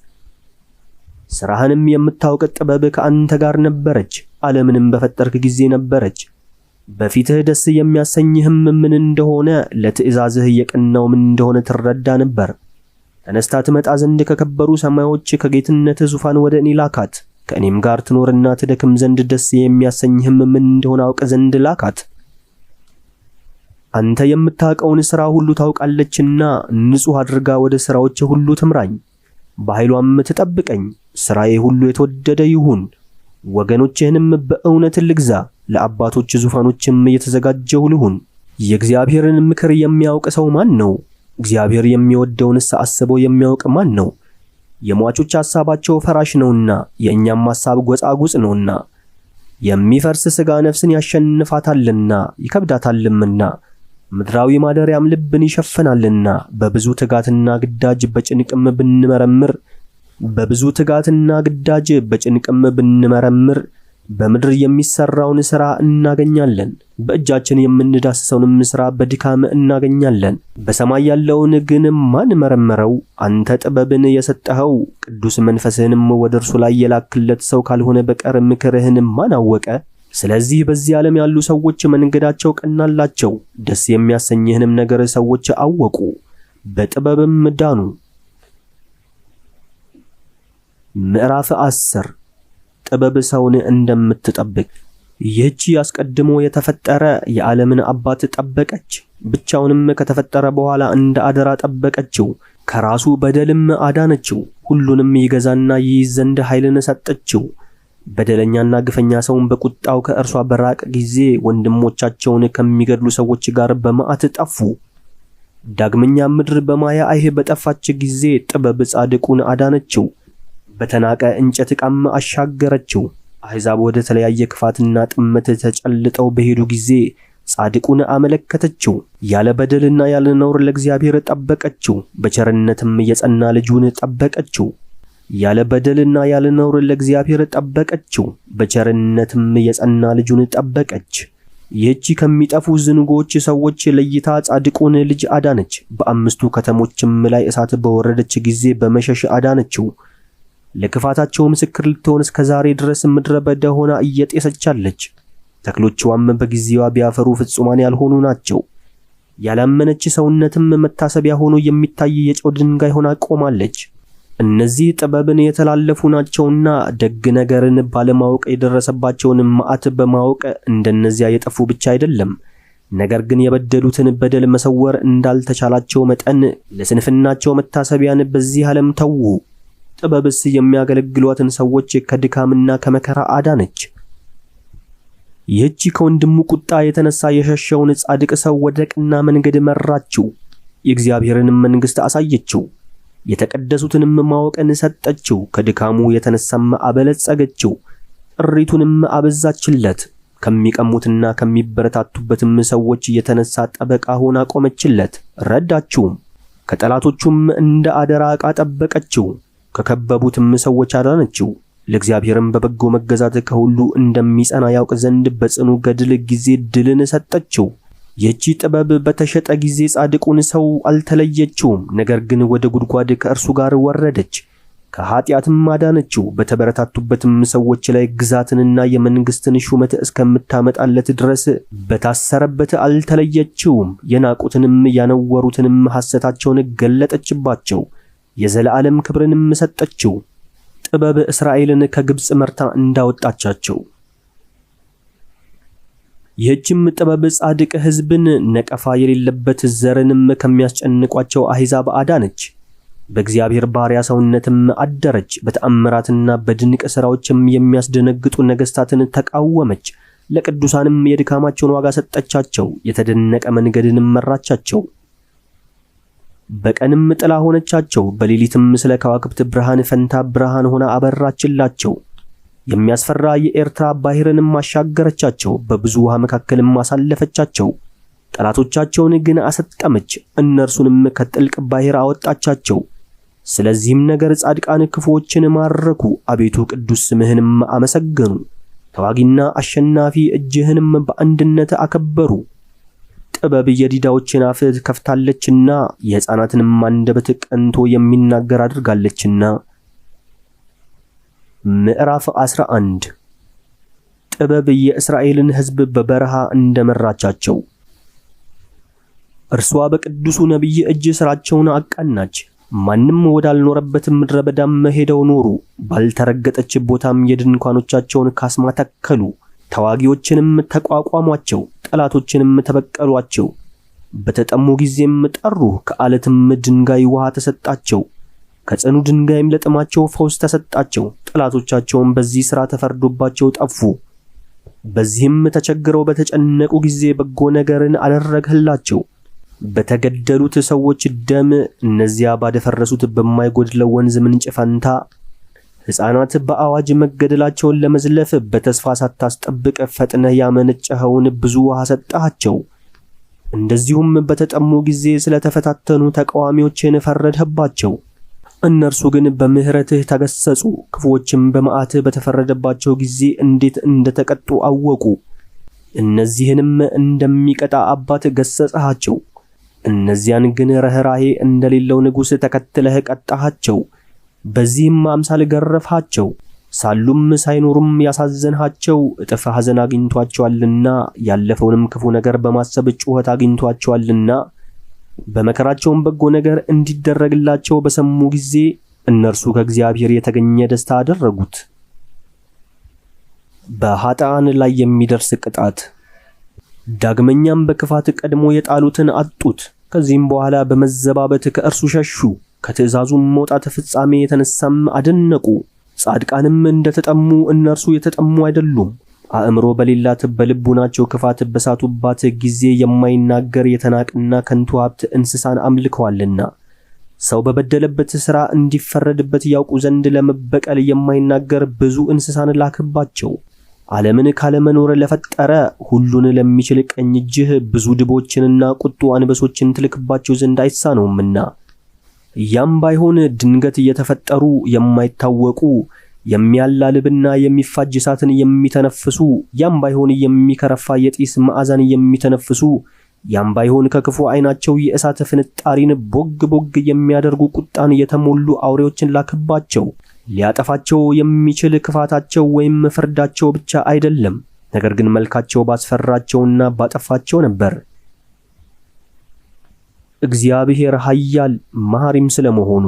ሥራህንም የምታውቅ ጥበብ ከአንተ ጋር ነበረች፣ ዓለምንም በፈጠርክ ጊዜ ነበረች። በፊትህ ደስ የሚያሰኝህም ምን እንደሆነ ለትእዛዝህ የቀናው ምን እንደሆነ ትረዳ ነበር። ተነስታ ትመጣ ዘንድ ከከበሩ ሰማዮች ከጌትነትህ ዙፋን ወደ እኔ ላካት። ከእኔም ጋር ትኖርና ትደክም ዘንድ ደስ የሚያሰኝህም ምን እንደሆነ አውቅ ዘንድ ላካት። አንተ የምታውቀውን ሥራ ሁሉ ታውቃለችና ንጹሕ አድርጋ ወደ ሥራዎች ሁሉ ትምራኝ፣ በኃይሏም ትጠብቀኝ። ሥራዬ ሁሉ የተወደደ ይሁን፣ ወገኖችህንም በእውነት ልግዛ፣ ለአባቶች ዙፋኖችም የተዘጋጀሁ ልሁን። የእግዚአብሔርን ምክር የሚያውቅ ሰው ማን ነው? እግዚአብሔር የሚወደውንስ አስበው የሚያውቅ ማን ነው? የሟቾች ሐሳባቸው ፈራሽ ነውና የእኛም ሐሳብ ጎጻጉጽ ነውና። የሚፈርስ ሥጋ ነፍስን ያሸንፋታልና ይከብዳታልምና፣ ምድራዊ ማደሪያም ልብን ይሸፍናልና። በብዙ ትጋትና ግዳጅ በጭንቅም ብንመረምር በምድር የሚሰራውን ሥራ እናገኛለን። በእጃችን የምንዳስሰውንም ሥራ በድካም እናገኛለን። በሰማይ ያለውን ግን ማን መረመረው? አንተ ጥበብን የሰጠኸው ቅዱስ መንፈስህንም ወደ እርሱ ላይ የላክለት ሰው ካልሆነ በቀር ምክርህን ማን አወቀ? ስለዚህ በዚህ ዓለም ያሉ ሰዎች መንገዳቸው ቀናላቸው፣ ደስ የሚያሰኝህንም ነገር ሰዎች አወቁ፣ በጥበብም ዳኑ። ምዕራፍ 10 ጥበብ ሰውን እንደምትጠብቅ። ይህች አስቀድሞ የተፈጠረ የዓለምን አባት ጠበቀች፣ ብቻውንም ከተፈጠረ በኋላ እንደ አደራ ጠበቀችው። ከራሱ በደልም አዳነችው፣ ሁሉንም ይገዛና ይይዝ ዘንድ ኃይልን ሰጠችው። በደለኛና ግፈኛ ሰውን በቁጣው ከእርሷ በራቀ ጊዜ ወንድሞቻቸውን ከሚገድሉ ሰዎች ጋር በመዓት ጠፉ። ዳግመኛ ምድር በማያ አይህ በጠፋች ጊዜ ጥበብ ጻድቁን አዳነችው፣ በተናቀ እንጨት ዕቃም አሻገረችው። አሕዛብ ወደ ተለያየ ክፋትና ጥመት ተጨልጠው በሄዱ ጊዜ ጻድቁን አመለከተችው። ያለ በደልና ያለ ነውር ለእግዚአብሔር ጠበቀችው፣ በቸርነትም የጸና ልጁን ጠበቀችው። ያለ በደልና ያለ ነውር ለእግዚአብሔር ጠበቀችው፣ በቸርነትም የጸና ልጁን ጠበቀች። ይህች ከሚጠፉ ዝንጎች ሰዎች ለይታ ጻድቁን ልጅ አዳነች። በአምስቱ ከተሞችም ላይ እሳት በወረደች ጊዜ በመሸሽ አዳነችው። ለክፋታቸው ምስክር ልትሆን እስከ ዛሬ ድረስ ምድረ በዳ ሆና እየጤሰቻለች። ተክሎቿም በጊዜዋ ቢያፈሩ ፍጹማን ያልሆኑ ናቸው። ያላመነች ሰውነትም መታሰቢያ ሆኖ የሚታይ የጨው ድንጋይ ሆና ቆማለች። እነዚህ ጥበብን የተላለፉ ናቸውና ደግ ነገርን ባለማወቅ የደረሰባቸውን መዓት በማወቅ እንደነዚያ የጠፉ ብቻ አይደለም፣ ነገር ግን የበደሉትን በደል መሰወር እንዳልተቻላቸው መጠን ለስንፍናቸው መታሰቢያን በዚህ ዓለም ተዉ። ጥበብስ የሚያገለግሏትን ሰዎች ከድካምና ከመከራ አዳነች። ይህች ከወንድሙ ቁጣ የተነሳ የሸሸውን ጻድቅ ሰው ወደ ቀና መንገድ መራችው፣ የእግዚአብሔርንም መንግሥት አሳየችው። የተቀደሱትንም ማወቅን ሰጠችው፣ ከድካሙ የተነሳም አበለጸገችው፣ ጥሪቱንም አበዛችለት። ከሚቀሙትና ከሚበረታቱበትም ሰዎች የተነሳ ጠበቃ ሆና ቆመችለት፣ ረዳችውም። ከጠላቶቹም እንደ አደራ ዕቃ ጠበቀችው፣ ከከበቡትም ሰዎች አዳነችው። ለእግዚአብሔርም በበጎ መገዛት ከሁሉ እንደሚጸና ያውቅ ዘንድ በጽኑ ገድል ጊዜ ድልን ሰጠችው። ይህች ጥበብ በተሸጠ ጊዜ ጻድቁን ሰው አልተለየችውም፣ ነገር ግን ወደ ጉድጓድ ከእርሱ ጋር ወረደች፣ ከኃጢአትም አዳነችው። በተበረታቱበትም ሰዎች ላይ ግዛትንና የመንግስትን ሹመት እስከምታመጣለት ድረስ በታሰረበት አልተለየችውም። የናቁትንም ያነወሩትንም ሐሰታቸውን ገለጠችባቸው፣ የዘላለም ክብርንም ሰጠችው። ጥበብ እስራኤልን ከግብጽ መርታ እንዳወጣቻቸው። ይህችም ጥበብ ጻድቅ ሕዝብን ነቀፋ የሌለበት ዘርንም ከሚያስጨንቋቸው አሕዛብ አዳነች። በእግዚአብሔር ባሪያ ሰውነትም አደረች። በተአምራትና በድንቅ ሥራዎችም የሚያስደነግጡ ነገሥታትን ተቃወመች። ለቅዱሳንም የድካማቸውን ዋጋ ሰጠቻቸው፣ የተደነቀ መንገድንም መራቻቸው። በቀንም ጥላ ሆነቻቸው፣ በሌሊትም ስለ ከዋክብት ብርሃን ፈንታ ብርሃን ሆና አበራችላቸው። የሚያስፈራ የኤርትራ ባሕርንም አሻገረቻቸው፣ በብዙ ውሃ መካከልም አሳለፈቻቸው። ጠላቶቻቸውን ግን አሰጠመች፣ እነርሱንም ከጥልቅ ባሕር አወጣቻቸው። ስለዚህም ነገር ጻድቃን ክፉዎችን ማረኩ፣ አቤቱ ቅዱስ ስምህንም አመሰገኑ። ተዋጊና አሸናፊ እጅህንም በአንድነት አከበሩ። ጥበብ የዲዳዎችን አፍ ከፍታለችና የሕፃናትንም አንደበት ቀንቶ የሚናገር አድርጋለችና። ምዕራፍ 11 ጥበብ የእስራኤልን ሕዝብ በበረሃ እንደመራቻቸው። እርሷ በቅዱሱ ነቢይ እጅ ሥራቸውን አቃናች። ማንም ወዳልኖረበት ምድረ በዳም ሄደው ኖሩ። ባልተረገጠች ቦታም የድንኳኖቻቸውን ካስማ ተከሉ። ተዋጊዎችንም ተቋቋሟቸው፣ ጠላቶችንም ተበቀሏቸው። በተጠሙ ጊዜም ጠሩ፣ ከዓለትም ድንጋይ ውሃ ተሰጣቸው፣ ከጽኑ ድንጋይም ለጥማቸው ፈውስ ተሰጣቸው። ጠላቶቻቸውም በዚህ ሥራ ተፈርዶባቸው ጠፉ። በዚህም ተቸግረው በተጨነቁ ጊዜ በጎ ነገርን አደረግህላቸው። በተገደሉት ሰዎች ደም እነዚያ ባደፈረሱት በማይጎድለው ወንዝ ምንጭ ፈንታ ሕፃናት በአዋጅ መገደላቸውን ለመዝለፍ በተስፋ ሳታስጠብቅ ፈጥነህ ያመነጨኸውን ብዙ ውሃ ሰጠሃቸው። እንደዚሁም በተጠሙ ጊዜ ስለተፈታተኑ ተቃዋሚዎችን ፈረድህባቸው። እነርሱ ግን በምሕረትህ ተገሰጹ። ክፉዎችም በመዓትህ በተፈረደባቸው ጊዜ እንዴት እንደተቀጡ አወቁ። እነዚህንም እንደሚቀጣ አባት ገሰጽሃቸው። እነዚያን ግን ርኅራኄ እንደሌለው ንጉሥ ተከትለህ ቀጣሃቸው። በዚህም አምሳል ገረፍሃቸው። ሳሉም ሳይኖሩም ያሳዘንሃቸው እጥፍ ሐዘን አግኝቷቸዋልና፣ ያለፈውንም ክፉ ነገር በማሰብ ጩኸት አግኝቷቸዋልና። በመከራቸውም በጎ ነገር እንዲደረግላቸው በሰሙ ጊዜ እነርሱ ከእግዚአብሔር የተገኘ ደስታ አደረጉት። በኃጥአን ላይ የሚደርስ ቅጣት። ዳግመኛም በክፋት ቀድሞ የጣሉትን አጡት። ከዚህም በኋላ በመዘባበት ከእርሱ ሸሹ። ከትእዛዙም መውጣት ፍጻሜ የተነሳም አደነቁ። ጻድቃንም እንደተጠሙ እነርሱ የተጠሙ አይደሉም። አእምሮ በሌላት በልቡናቸው ክፋት በሳቱባት ጊዜ የማይናገር የተናቅና ከንቱ ሀብት እንስሳን አምልከዋልና። ሰው በበደለበት ሥራ እንዲፈረድበት ያውቁ ዘንድ ለመበቀል የማይናገር ብዙ እንስሳን ላክባቸው። ዓለምን ካለመኖር ለፈጠረ ሁሉን ለሚችል ቀኝ እጅህ ብዙ ድቦችንና ቁጡ አንበሶችን ትልክባቸው ዘንድ አይሳነውምና። ያም ባይሆን ድንገት እየተፈጠሩ የማይታወቁ የሚያላልብና የሚፋጅ እሳትን የሚተነፍሱ፣ ያም ባይሆን የሚከረፋ የጢስ መዓዛን የሚተነፍሱ፣ ያም ባይሆን ከክፉ ዓይናቸው የእሳት ፍንጣሪን ቦግ ቦግ የሚያደርጉ ቁጣን የተሞሉ አውሬዎችን ላክባቸው። ሊያጠፋቸው የሚችል ክፋታቸው ወይም ፍርዳቸው ብቻ አይደለም፣ ነገር ግን መልካቸው ባስፈራቸውና ባጠፋቸው ነበር። እግዚአብሔር ኃያል መሐሪም ስለመሆኑ።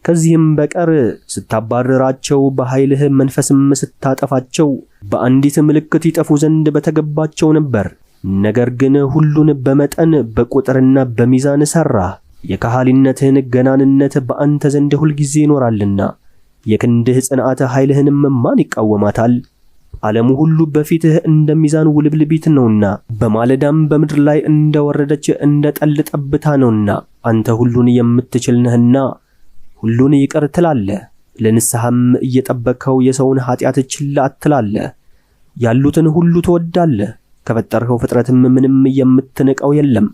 ከዚህም በቀር ስታባረራቸው በኃይልህ መንፈስም ስታጠፋቸው በአንዲት ምልክት ይጠፉ ዘንድ በተገባቸው ነበር። ነገር ግን ሁሉን በመጠን በቁጥርና በሚዛን ሠራህ። የካህሊነትህን ገናንነት በአንተ ዘንድ ሁልጊዜ ይኖራልና፣ የክንድህ ጽንዓት ኃይልህንም ማን ይቃወማታል? ዓለሙ ሁሉ በፊትህ እንደ ሚዛን ውልብልቢት ነውና፣ በማለዳም በምድር ላይ እንደወረደች እንደ ጠል ጠብታ ነውና። አንተ ሁሉን የምትችል ነህና ሁሉን ይቅር ትላለህ። ለንስሐም እየጠበቅኸው የሰውን ኃጢአት ችላ አትላለህ። ያሉትን ሁሉ ትወዳለህ። ከፈጠርኸው ፍጥረትም ምንም የምትንቀው የለም።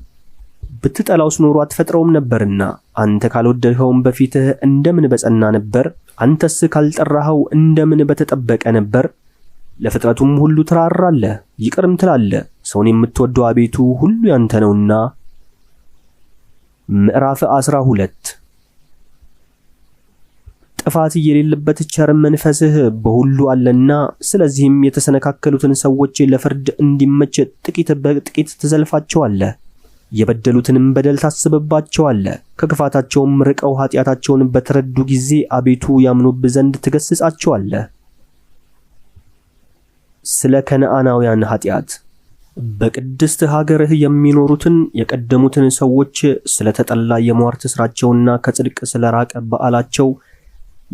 ብትጠላውስ ኖሮ አትፈጥረውም ነበርና አንተ ካልወደድኸውም በፊትህ እንደምን በጸና ነበር? አንተስ ካልጠራኸው እንደምን በተጠበቀ ነበር? ለፍጥረቱም ሁሉ ትራራለህ፣ ይቅርም ትላለህ። ሰውን የምትወደው አቤቱ ሁሉ ያንተ ነውና። ምዕራፍ 12 ጥፋት የሌለበት ቸር መንፈስህ በሁሉ አለና፣ ስለዚህም የተሰነካከሉትን ሰዎች ለፍርድ እንዲመች ጥቂት በጥቂት ትዘልፋቸዋለህ። የበደሉትንም በደል ታስብባቸዋለህ። ከክፋታቸውም ርቀው ኃጢአታቸውን በተረዱ ጊዜ አቤቱ ያምኑብህ ዘንድ ትገስጻቸዋለህ። ስለ ከነዓናውያን ኃጢአት በቅድስት ሀገርህ የሚኖሩትን የቀደሙትን ሰዎች ስለተጠላ የሟርት ሥራቸውና ከጽድቅ ስለራቀ በዓላቸው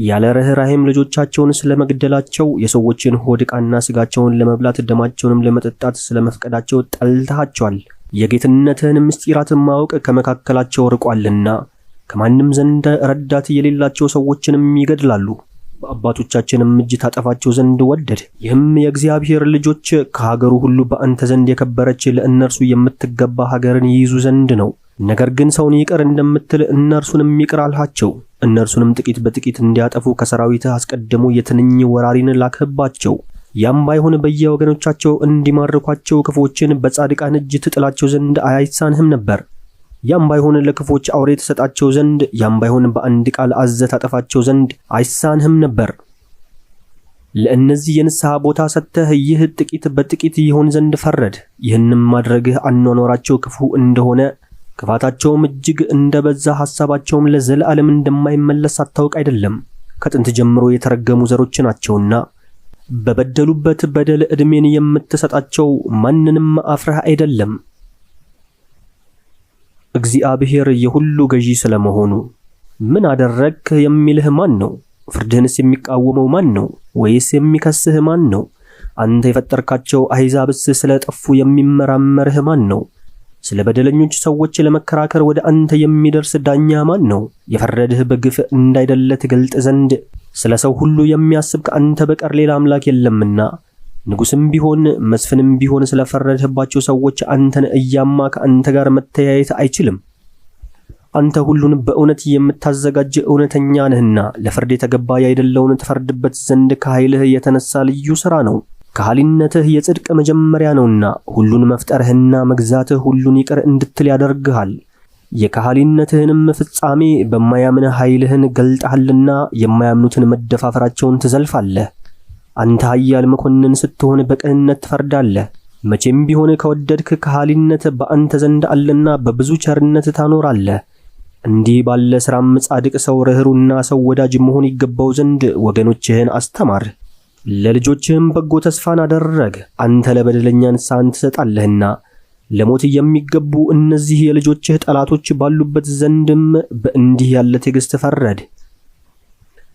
ያለ ርኅራኄም ልጆቻቸውን ስለመግደላቸው የሰዎችን ሆድ ዕቃና ሥጋቸውን ለመብላት ደማቸውንም ለመጠጣት ስለመፍቀዳቸው ጠልተሃቸዋል። የጌትነትህን ምስጢራት ማወቅ ከመካከላቸው ርቋልና ከማንም ዘንድ ረዳት የሌላቸው ሰዎችንም ይገድላሉ። በአባቶቻችንም እጅ ታጠፋቸው ዘንድ ወደድ። ይህም የእግዚአብሔር ልጆች ከሀገሩ ሁሉ በአንተ ዘንድ የከበረች ለእነርሱ የምትገባ ሀገርን ይይዙ ዘንድ ነው። ነገር ግን ሰውን ይቅር እንደምትል እነርሱንም ይቅር አልሃቸው። እነርሱንም ጥቂት በጥቂት እንዲያጠፉ ከሰራዊትህ አስቀድሞ የትንኝ ወራሪን ላክህባቸው። ያም ባይሆን በየወገኖቻቸው እንዲማርኳቸው ክፎችን በጻድቃን እጅ ትጥላቸው ዘንድ አይሳንህም ነበር። ያም ባይሆን ለክፎች አውሬ ተሰጣቸው ዘንድ፣ ያም ባይሆን በአንድ ቃል አዘህ ታጠፋቸው ዘንድ አይሳንህም ነበር። ለእነዚህ የንስሐ ቦታ ሰጥተህ ይህ ጥቂት በጥቂት ይሆን ዘንድ ፈረድ። ይህንም ማድረግህ አኗኗራቸው ክፉ እንደሆነ ክፋታቸውም እጅግ እንደበዛ ሐሳባቸውም ለዘላለም እንደማይመለስ አታውቅ አይደለም? ከጥንት ጀምሮ የተረገሙ ዘሮች ናቸውና በበደሉበት በደል ዕድሜን የምትሰጣቸው ማንንም አፍረህ አይደለም። እግዚአብሔር የሁሉ ገዢ ስለመሆኑ ምን አደረግክ የሚልህ ማን ነው? ፍርድህንስ የሚቃወመው ማን ነው? ወይስ የሚከስህ ማን ነው? አንተ የፈጠርካቸው አሕዛብስ ስለጠፉ የሚመራመርህ ማን ነው? ስለ በደለኞች ሰዎች ለመከራከር ወደ አንተ የሚደርስ ዳኛ ማን ነው? የፈረድህ በግፍ እንዳይደለ ትገልጥ ዘንድ ስለ ሰው ሁሉ የሚያስብ ከአንተ በቀር ሌላ አምላክ የለምና። ንጉሥም ቢሆን መስፍንም ቢሆን ስለፈረድህባቸው ሰዎች አንተን እያማ ከአንተ ጋር መተያየት አይችልም። አንተ ሁሉን በእውነት የምታዘጋጅ እውነተኛ ነህና ለፍርድ የተገባ ያይደለውን ትፈርድበት ዘንድ ከኃይልህ የተነሳ ልዩ ሥራ ነው። ከሃሊነትህ የጽድቅ መጀመሪያ ነውና ሁሉን መፍጠርህና መግዛትህ ሁሉን ይቅር እንድትል ያደርግሃል። የከሃሊነትህንም ፍጻሜ በማያምን ኃይልህን ገልጠሃልና የማያምኑትን መደፋፈራቸውን ትዘልፋለህ። አንተ ኃያል መኮንን ስትሆን በቅንነት ትፈርዳለህ። መቼም ቢሆን ከወደድክ ከሃሊነት በአንተ ዘንድ አለና በብዙ ቸርነት ታኖራለህ። እንዲህ ባለ ሥራም ጻድቅ ሰው ርኅሩና ሰው ወዳጅ መሆን ይገባው ዘንድ ወገኖችህን አስተማር። ለልጆችህም በጎ ተስፋን አደረግ። አንተ ለበደለኛ ንስሐን ትሰጣለህና ለሞት የሚገቡ እነዚህ የልጆችህ ጠላቶች ባሉበት ዘንድም በእንዲህ ያለ ትዕግሥት ፈረድ።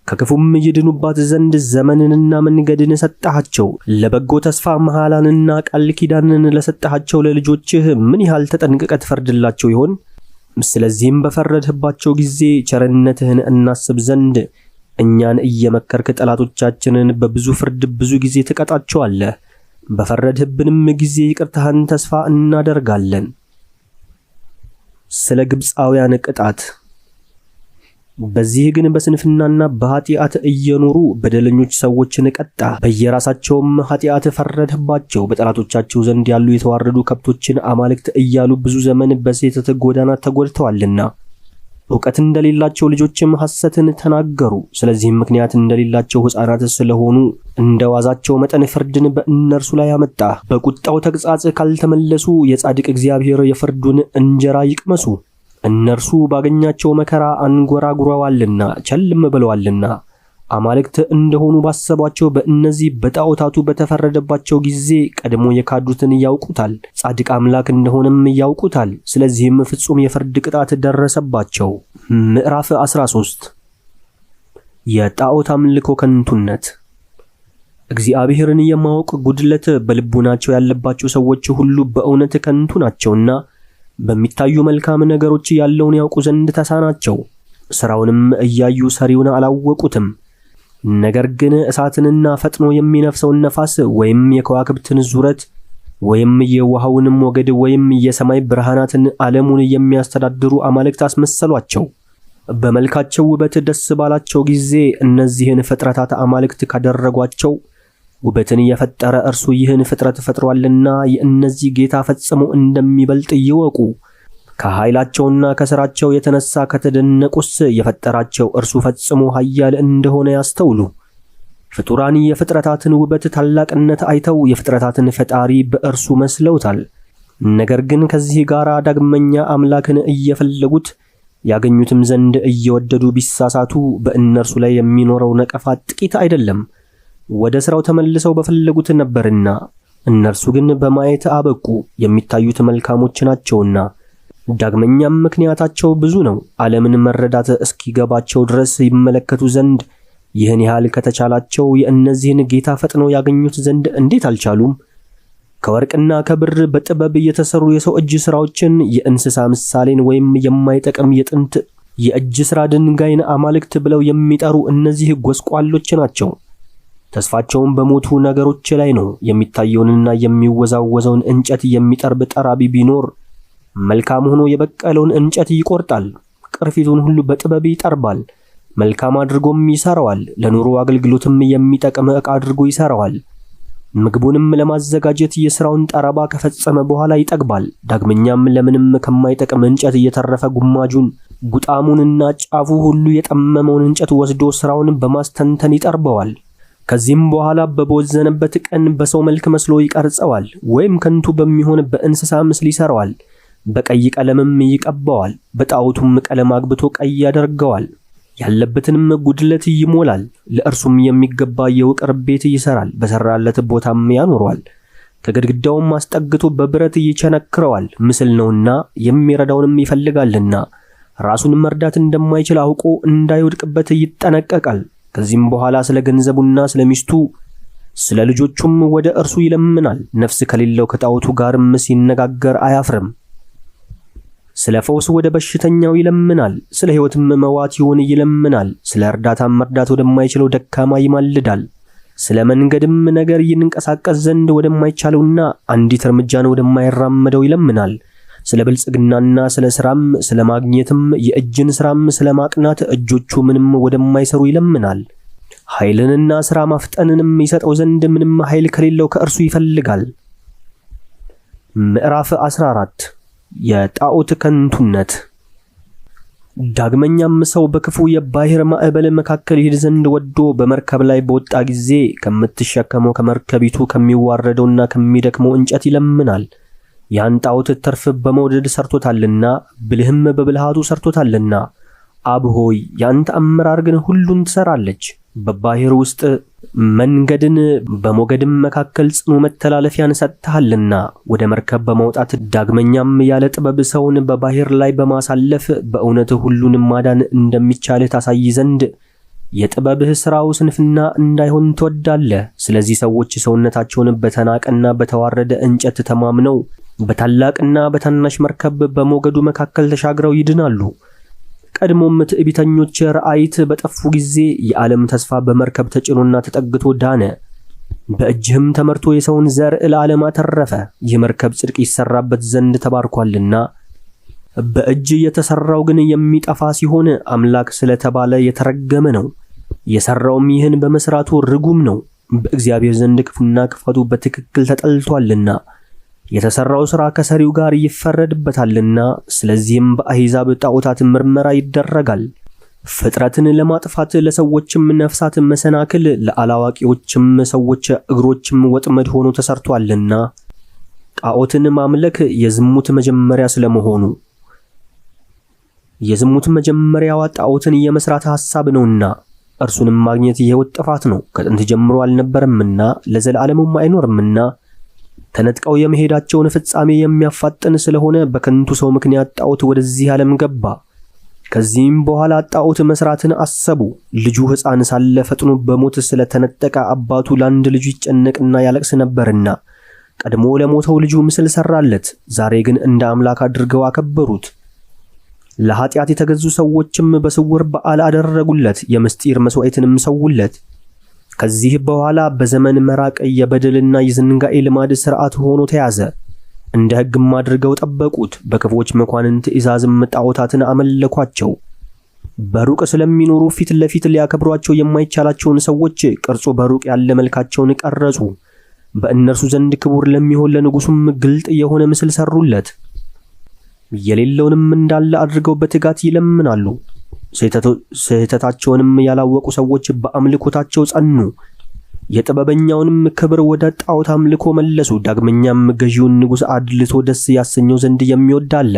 ከክፉም ይድኑባት ዘንድ ዘመንንና መንገድን ሰጠሃቸው። ለበጎ ተስፋ መሐላንና ቃል ኪዳንን ለሰጠሃቸው ለልጆችህ ምን ያህል ተጠንቅቀህ ትፈርድላቸው ይሆን? ስለዚህም በፈረድህባቸው ጊዜ ቸርነትህን እናስብ ዘንድ እኛን እየመከርክ ጠላቶቻችንን በብዙ ፍርድ ብዙ ጊዜ ትቀጣቸዋለህ። በፈረድህብንም ጊዜ ይቅርታህን ተስፋ እናደርጋለን። ስለ ግብፃውያን ቅጣት። በዚህ ግን በስንፍናና በኃጢአት እየኖሩ በደለኞች ሰዎችን ቀጣ። በየራሳቸውም ኃጢአት ፈረድህባቸው። በጠላቶቻቸው ዘንድ ያሉ የተዋረዱ ከብቶችን አማልክት እያሉ ብዙ ዘመን በስህተት ጎዳና ተጎድተዋልና ዕውቀት እንደሌላቸው ልጆችም ሐሰትን ተናገሩ። ስለዚህም ምክንያት እንደሌላቸው ሕፃናት ስለሆኑ እንደ ዋዛቸው መጠን ፍርድን በእነርሱ ላይ አመጣ። በቁጣው ተግሣጽ ካልተመለሱ የጻድቅ እግዚአብሔር የፍርዱን እንጀራ ይቅመሱ። እነርሱ ባገኛቸው መከራ አንጎራጉረዋልና ቸልም ብለዋልና አማልክት እንደሆኑ ባሰቧቸው በእነዚህ በጣዖታቱ በተፈረደባቸው ጊዜ ቀድሞ የካዱትን ያውቁታል፣ ጻድቅ አምላክ እንደሆነም ያውቁታል። ስለዚህም ፍጹም የፍርድ ቅጣት ደረሰባቸው። ምዕራፍ 13 የጣዖት አምልኮ ከንቱነት። እግዚአብሔርን የማወቅ ጉድለት በልቡናቸው ያለባቸው ሰዎች ሁሉ በእውነት ከንቱ ናቸውና በሚታዩ መልካም ነገሮች ያለውን ያውቁ ዘንድ ተሳናቸው። ሥራውንም እያዩ ሰሪውን አላወቁትም። ነገር ግን እሳትንና ፈጥኖ የሚነፍሰውን ነፋስ ወይም የከዋክብትን ዙረት ወይም የውሃውን ሞገድ ወይም የሰማይ ብርሃናትን ዓለሙን የሚያስተዳድሩ አማልክት አስመሰሏቸው። በመልካቸው ውበት ደስ ባላቸው ጊዜ እነዚህን ፍጥረታት አማልክት ካደረጓቸው ውበትን የፈጠረ እርሱ ይህን ፍጥረት ፈጥሯልና የእነዚህ ጌታ ፈጽሞ እንደሚበልጥ ይወቁ። ከኃይላቸውና ከሥራቸው የተነሳ ከተደነቁስ የፈጠራቸው እርሱ ፈጽሞ ኃያል እንደሆነ ያስተውሉ። ፍጡራን የፍጥረታትን ውበት ታላቅነት አይተው የፍጥረታትን ፈጣሪ በእርሱ መስለውታል። ነገር ግን ከዚህ ጋር ዳግመኛ አምላክን እየፈለጉት ያገኙትም ዘንድ እየወደዱ ቢሳሳቱ በእነርሱ ላይ የሚኖረው ነቀፋ ጥቂት አይደለም። ወደ ሥራው ተመልሰው በፈለጉት ነበርና እነርሱ ግን በማየት አበቁ፣ የሚታዩት መልካሞች ናቸውና። ዳግመኛም ምክንያታቸው ብዙ ነው። ዓለምን መረዳት እስኪገባቸው ድረስ ይመለከቱ ዘንድ ይህን ያህል ከተቻላቸው የእነዚህን ጌታ ፈጥነው ያገኙት ዘንድ እንዴት አልቻሉም? ከወርቅና ከብር በጥበብ የተሰሩ የሰው እጅ ሥራዎችን የእንስሳ ምሳሌን ወይም የማይጠቅም የጥንት የእጅ ሥራ ድንጋይን አማልክት ብለው የሚጠሩ እነዚህ ጎስቋሎች ናቸው። ተስፋቸውን በሞቱ ነገሮች ላይ ነው። የሚታየውንና የሚወዛወዘውን እንጨት የሚጠርብ ጠራቢ ቢኖር መልካም ሆኖ የበቀለውን እንጨት ይቆርጣል፣ ቅርፊቱን ሁሉ በጥበብ ይጠርባል፣ መልካም አድርጎም ይሰራዋል። ለኑሮ አገልግሎትም የሚጠቅም ዕቃ አድርጎ ይሰራዋል። ምግቡንም ለማዘጋጀት የሥራውን ጠረባ ከፈጸመ በኋላ ይጠግባል። ዳግመኛም ለምንም ከማይጠቅም እንጨት እየተረፈ ጉማጁን፣ ጉጣሙንና ጫፉ ሁሉ የጠመመውን እንጨት ወስዶ ሥራውን በማስተንተን ይጠርበዋል። ከዚህም በኋላ በቦዘነበት ቀን በሰው መልክ መስሎ ይቀርጸዋል፣ ወይም ከንቱ በሚሆን በእንስሳ ምስል ይሰራዋል። በቀይ ቀለምም ይቀባዋል፣ በጣዖቱም ቀለም አግብቶ ቀይ ያደርገዋል። ያለበትንም ጉድለት ይሞላል። ለእርሱም የሚገባ የውቅር ቤት ይሰራል፣ በሰራለት ቦታም ያኖረዋል። ከግድግዳውም አስጠግቶ በብረት ይቸነክረዋል። ምስል ነውና የሚረዳውንም ይፈልጋልና ራሱን መርዳት እንደማይችል አውቆ እንዳይወድቅበት ይጠነቀቃል። ከዚህም በኋላ ስለ ገንዘቡና ስለ ሚስቱ ስለ ልጆቹም ወደ እርሱ ይለምናል። ነፍስ ከሌለው ከጣዖቱ ጋርም ሲነጋገር አያፍርም። ስለ ፈውስ ወደ በሽተኛው ይለምናል። ስለ ሕይወትም መዋቲውን ይለምናል። ስለ እርዳታም መርዳት ወደማይችለው ደካማ ይማልዳል። ስለ መንገድም ነገር ይንቀሳቀስ ዘንድ ወደማይቻለውና አንዲት እርምጃን ወደማይራመደው ይለምናል። ስለ ብልጽግናና ስለ ሥራም፣ ስለ ማግኘትም፣ የእጅን ሥራም ስለ ማቅናት እጆቹ ምንም ወደማይሰሩ ይለምናል። ኃይልንና ሥራ ማፍጠንንም ይሰጠው ዘንድ ምንም ኃይል ከሌለው ከእርሱ ይፈልጋል። ምዕራፍ 14 የጣዖት ከንቱነት። ዳግመኛም ሰው በክፉ የባሕር ማዕበል መካከል ይሄድ ዘንድ ወዶ በመርከብ ላይ በወጣ ጊዜ ከምትሸከመው ከመርከቢቱ ከሚዋረደውና ከሚደክመው እንጨት ይለምናል። ያን ጣዖት ትርፍ በመውደድ ሰርቶታልና ብልህም በብልሃቱ ሰርቶታልና። አብ ሆይ ያንተ አመራር ግን ሁሉን ትሰራለች። በባሕር ውስጥ መንገድን በሞገድም መካከል ጽኑ መተላለፊያን ሰጥተሃልና ወደ መርከብ በመውጣት ዳግመኛም ያለ ጥበብ ሰውን በባሕር ላይ በማሳለፍ በእውነት ሁሉንም ማዳን እንደሚቻልህ ታሳይ ዘንድ የጥበብህ ሥራው ስንፍና እንዳይሆን ትወዳለህ። ስለዚህ ሰዎች ሰውነታቸውን በተናቀና በተዋረደ እንጨት ተማምነው በታላቅና በታናሽ መርከብ በሞገዱ መካከል ተሻግረው ይድናሉ። ቀድሞም ትዕቢተኞች ራእይት በጠፉ ጊዜ የዓለም ተስፋ በመርከብ ተጭኖና ተጠግቶ ዳነ። በእጅህም ተመርቶ የሰውን ዘር ለዓለም አተረፈ። ይህ መርከብ ጽድቅ ይሰራበት ዘንድ ተባርኳልና። በእጅ የተሰራው ግን የሚጠፋ ሲሆን አምላክ ስለተባለ የተረገመ ነው። የሰራውም ይህን በመስራቱ ርጉም ነው፣ በእግዚአብሔር ዘንድ ክፉና ክፋቱ በትክክል ተጠልቷልና። የተሰራው ሥራ ከሰሪው ጋር ይፈረድበታልና። ስለዚህም በአሕዛብ ጣዖታት ምርመራ ይደረጋል። ፍጥረትን ለማጥፋት ለሰዎችም ነፍሳት መሰናክል፣ ለአላዋቂዎችም ሰዎች እግሮችም ወጥመድ ሆኖ ተሰርቷልና። ጣዖትን ማምለክ የዝሙት መጀመሪያ ስለመሆኑ የዝሙት መጀመሪያዋ ጣዖትን የመስራት ሐሳብ ነውና እርሱንም ማግኘት የሕይወት ጥፋት ነው። ከጥንት ጀምሮ አልነበረምና ለዘላለሙም አይኖርምና ተነጥቀው የመሄዳቸውን ፍጻሜ የሚያፋጥን ስለሆነ በከንቱ ሰው ምክንያት ጣዖት ወደዚህ ዓለም ገባ። ከዚህም በኋላ ጣዖት መስራትን አሰቡ። ልጁ ሕፃን ሳለ ፈጥኖ በሞት ስለተነጠቀ አባቱ ለአንድ ልጁ ይጨነቅና ያለቅስ ነበርና ቀድሞ ለሞተው ልጁ ምስል ሰራለት። ዛሬ ግን እንደ አምላክ አድርገው አከበሩት። ለኃጢአት የተገዙ ሰዎችም በስውር በዓል አደረጉለት፣ የምስጢር መስዋዕትንም ሰውለት። ከዚህ በኋላ በዘመን መራቅ የበደልና የዝንጋኤ ልማድ ሥርዓት ሆኖ ተያዘ። እንደ ሕግም አድርገው ጠበቁት። በክፎች መኳንንት ትእዛዝም ጣዖታትን አመለኳቸው። በሩቅ ስለሚኖሩ ፊት ለፊት ሊያከብሯቸው የማይቻላቸውን ሰዎች ቅርጹ በሩቅ ያለ መልካቸውን ቀረጹ። በእነርሱ ዘንድ ክቡር ለሚሆን ለንጉሡም ግልጥ የሆነ ምስል ሰሩለት። የሌለውንም እንዳለ አድርገው በትጋት ይለምናሉ። ስህተታቸውንም ያላወቁ ሰዎች በአምልኮታቸው ጸኑ። የጥበበኛውንም ክብር ወደ ጣዖት አምልኮ መለሱ። ዳግመኛም ገዢውን ንጉሥ አድልቶ ደስ ያሰኘው ዘንድ የሚወድ አለ።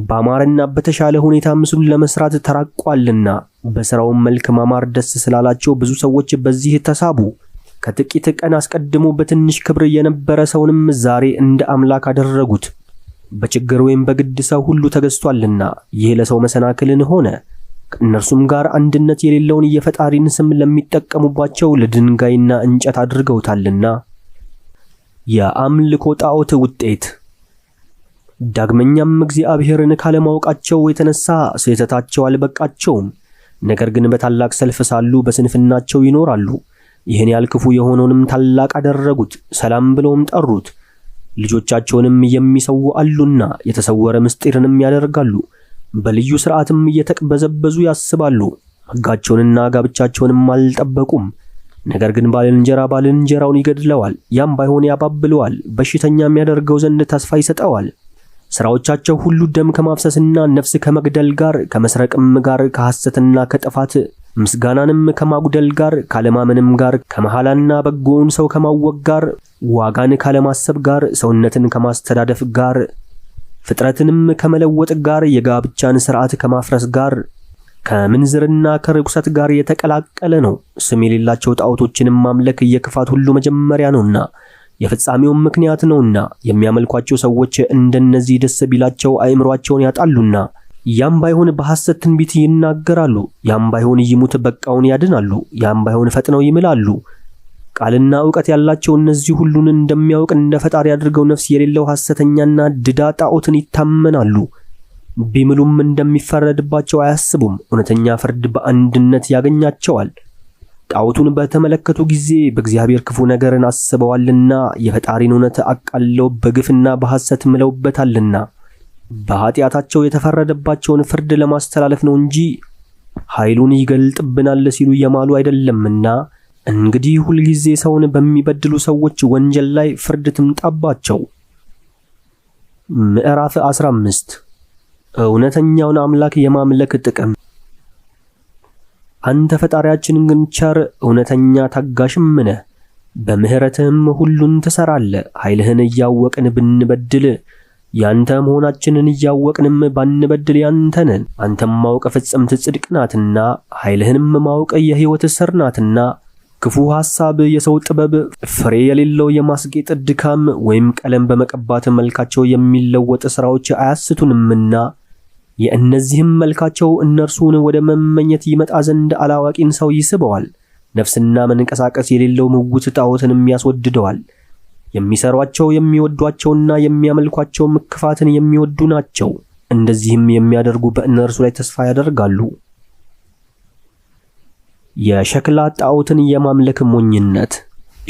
በአማረና በተሻለ ሁኔታ ምስሉን ለመስራት ተራቋልና በሥራውም መልክ ማማር ደስ ስላላቸው ብዙ ሰዎች በዚህ ተሳቡ። ከጥቂት ቀን አስቀድሞ በትንሽ ክብር የነበረ ሰውንም ዛሬ እንደ አምላክ አደረጉት። በችግር ወይም በግድ ሰው ሁሉ ተገዝቷልና ይህ ለሰው መሰናክልን ሆነ። ከእነርሱም ጋር አንድነት የሌለውን የፈጣሪን ስም ለሚጠቀሙባቸው ለድንጋይና እንጨት አድርገውታልና። የአምልኮ ጣዖት ውጤት። ዳግመኛም እግዚአብሔርን ካለማወቃቸው የተነሳ ስህተታቸው አልበቃቸውም። ነገር ግን በታላቅ ሰልፍ ሳሉ በስንፍናቸው ይኖራሉ። ይህን ያህል ክፉ የሆነውንም ታላቅ አደረጉት። ሰላም ብለውም ጠሩት። ልጆቻቸውንም የሚሰዉ አሉና የተሰወረ ምስጢርንም ያደርጋሉ። በልዩ ሥርዓትም እየተቅበዘበዙ ያስባሉ። ሕጋቸውንና ጋብቻቸውንም አልጠበቁም። ነገር ግን ባልንጀራውን ይገድለዋል፣ ያም ባይሆን ያባብለዋል፣ በሽተኛም ያደርገው ዘንድ ተስፋ ይሰጠዋል። ሥራዎቻቸው ሁሉ ደም ከማፍሰስና ነፍስ ከመግደል ጋር፣ ከመስረቅም ጋር፣ ከሐሰትና ከጥፋት፣ ምስጋናንም ከማጉደል ጋር፣ ካለማመንም ጋር፣ ከመሐላና በጎውን ሰው ከማወቅ ጋር፣ ዋጋን ካለማሰብ ጋር፣ ሰውነትን ከማስተዳደፍ ጋር፣ ፍጥረትንም ከመለወጥ ጋር፣ የጋብቻን ሥርዓት ከማፍረስ ጋር፣ ከምንዝርና ከርኩሰት ጋር የተቀላቀለ ነው። ስም የሌላቸው ጣዖቶችንም ማምለክ የክፋት ሁሉ መጀመሪያ ነውና የፍጻሜውም ምክንያት ነውና የሚያመልኳቸው ሰዎች እንደነዚህ ደስ ቢላቸው አእምሮአቸውን ያጣሉና ያም ባይሆን በሐሰት ትንቢት ይናገራሉ። ያም ባይሆን ይሙት በቃውን ያድናሉ። ያም ባይሆን ፈጥነው ይምላሉ። ቃልና ዕውቀት ያላቸው እነዚህ ሁሉን እንደሚያውቅ እንደ ፈጣሪ አድርገው ነፍስ የሌለው ሐሰተኛና ድዳ ጣዖትን ይታመናሉ። ቢምሉም እንደሚፈረድባቸው አያስቡም። እውነተኛ ፍርድ በአንድነት ያገኛቸዋል። ጣዖቱን በተመለከቱ ጊዜ በእግዚአብሔር ክፉ ነገርን አስበዋልና የፈጣሪን እውነት አቃለው በግፍና በሐሰት ምለውበታልና በኃጢአታቸው የተፈረደባቸውን ፍርድ ለማስተላለፍ ነው እንጂ ኃይሉን ይገልጥብናል ሲሉ የማሉ አይደለምና። እንግዲህ ሁልጊዜ ሰውን በሚበድሉ ሰዎች ወንጀል ላይ ፍርድ ትምጣባቸው። ምዕራፍ 15 እውነተኛውን አምላክ የማምለክ ጥቅም። አንተ ፈጣሪያችን ግን ቸር እውነተኛ ታጋሽም ነህ። በምህረትህም ሁሉን ትሰራለህ። ኃይልህን እያወቅን ብንበድል ያንተ መሆናችንን እያወቅንም ባንበድል ያንተ ነን። አንተም ማወቅ ፍጽምት ጽድቅ ናትና ኃይልህንም ማወቅ የሕይወት ስር ናትና። ክፉ ሐሳብ፣ የሰው ጥበብ፣ ፍሬ የሌለው የማስጌጥ ድካም ወይም ቀለም በመቀባት መልካቸው የሚለወጥ ሥራዎች አያስቱንምና የእነዚህም መልካቸው እነርሱን ወደ መመኘት ይመጣ ዘንድ አላዋቂን ሰው ይስበዋል። ነፍስና መንቀሳቀስ የሌለው ምውት ጣዖትንም ያስወድደዋል። የሚሰሯቸው የሚወዷቸውና የሚያመልኳቸው ክፋትን የሚወዱ ናቸው። እንደዚህም የሚያደርጉ በእነርሱ ላይ ተስፋ ያደርጋሉ። የሸክላ ጣዖትን የማምለክ ሞኝነት።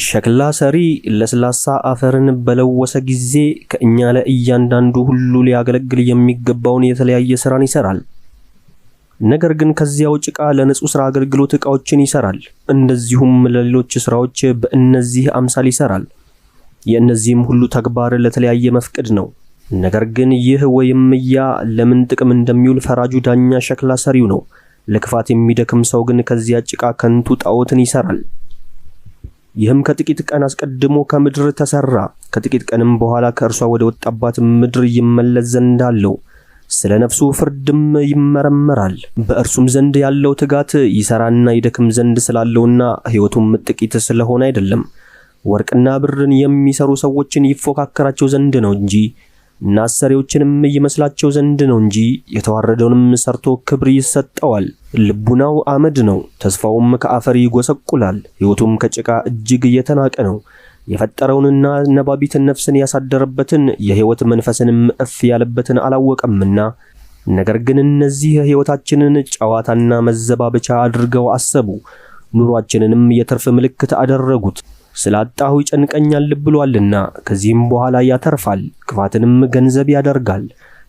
ሸክላ ሰሪ ለስላሳ አፈርን በለወሰ ጊዜ ከእኛ ለእያንዳንዱ ሁሉ ሊያገለግል የሚገባውን የተለያየ ሥራን ይሰራል። ነገር ግን ከዚያው ጭቃ ለንጹሕ ሥራ አገልግሎት ዕቃዎችን ይሰራል። እንደዚሁም ለሌሎች ሥራዎች በእነዚህ አምሳል ይሰራል። የእነዚህም ሁሉ ተግባር ለተለያየ መፍቀድ ነው። ነገር ግን ይህ ወይም ያ ለምን ጥቅም እንደሚውል ፈራጁ ዳኛ ሸክላ ሰሪው ነው። ለክፋት የሚደክም ሰው ግን ከዚያ ጭቃ ከንቱ ጣዖትን ይሰራል። ይህም ከጥቂት ቀን አስቀድሞ ከምድር ተሰራ፣ ከጥቂት ቀንም በኋላ ከእርሷ ወደ ወጣባት ምድር ይመለስ ዘንድ አለው። ስለ ነፍሱ ፍርድም ይመረመራል። በእርሱም ዘንድ ያለው ትጋት ይሰራና ይደክም ዘንድ ስላለውና ሕይወቱም ጥቂት ስለሆነ አይደለም። ወርቅና ብርን የሚሰሩ ሰዎችን ይፎካከራቸው ዘንድ ነው እንጂ ናስ ሰሪዎችንም ይመስላቸው ዘንድ ነው እንጂ የተዋረደውንም ሰርቶ ክብር ይሰጠዋል። ልቡናው አመድ ነው፣ ተስፋውም ከአፈር ይጎሰቁላል። ሕይወቱም ከጭቃ እጅግ የተናቀ ነው። የፈጠረውንና ነባቢትን ነፍስን ያሳደረበትን የሕይወት መንፈስንም እፍ ያለበትን አላወቀምና። ነገር ግን እነዚህ ሕይወታችንን ጨዋታና መዘባበቻ አድርገው አሰቡ። ኑሯችንንም የትርፍ ምልክት አደረጉት። ስላጣሁ ይጨንቀኛል ብሏልና ከዚህም በኋላ ያተርፋል፣ ክፋትንም ገንዘብ ያደርጋል።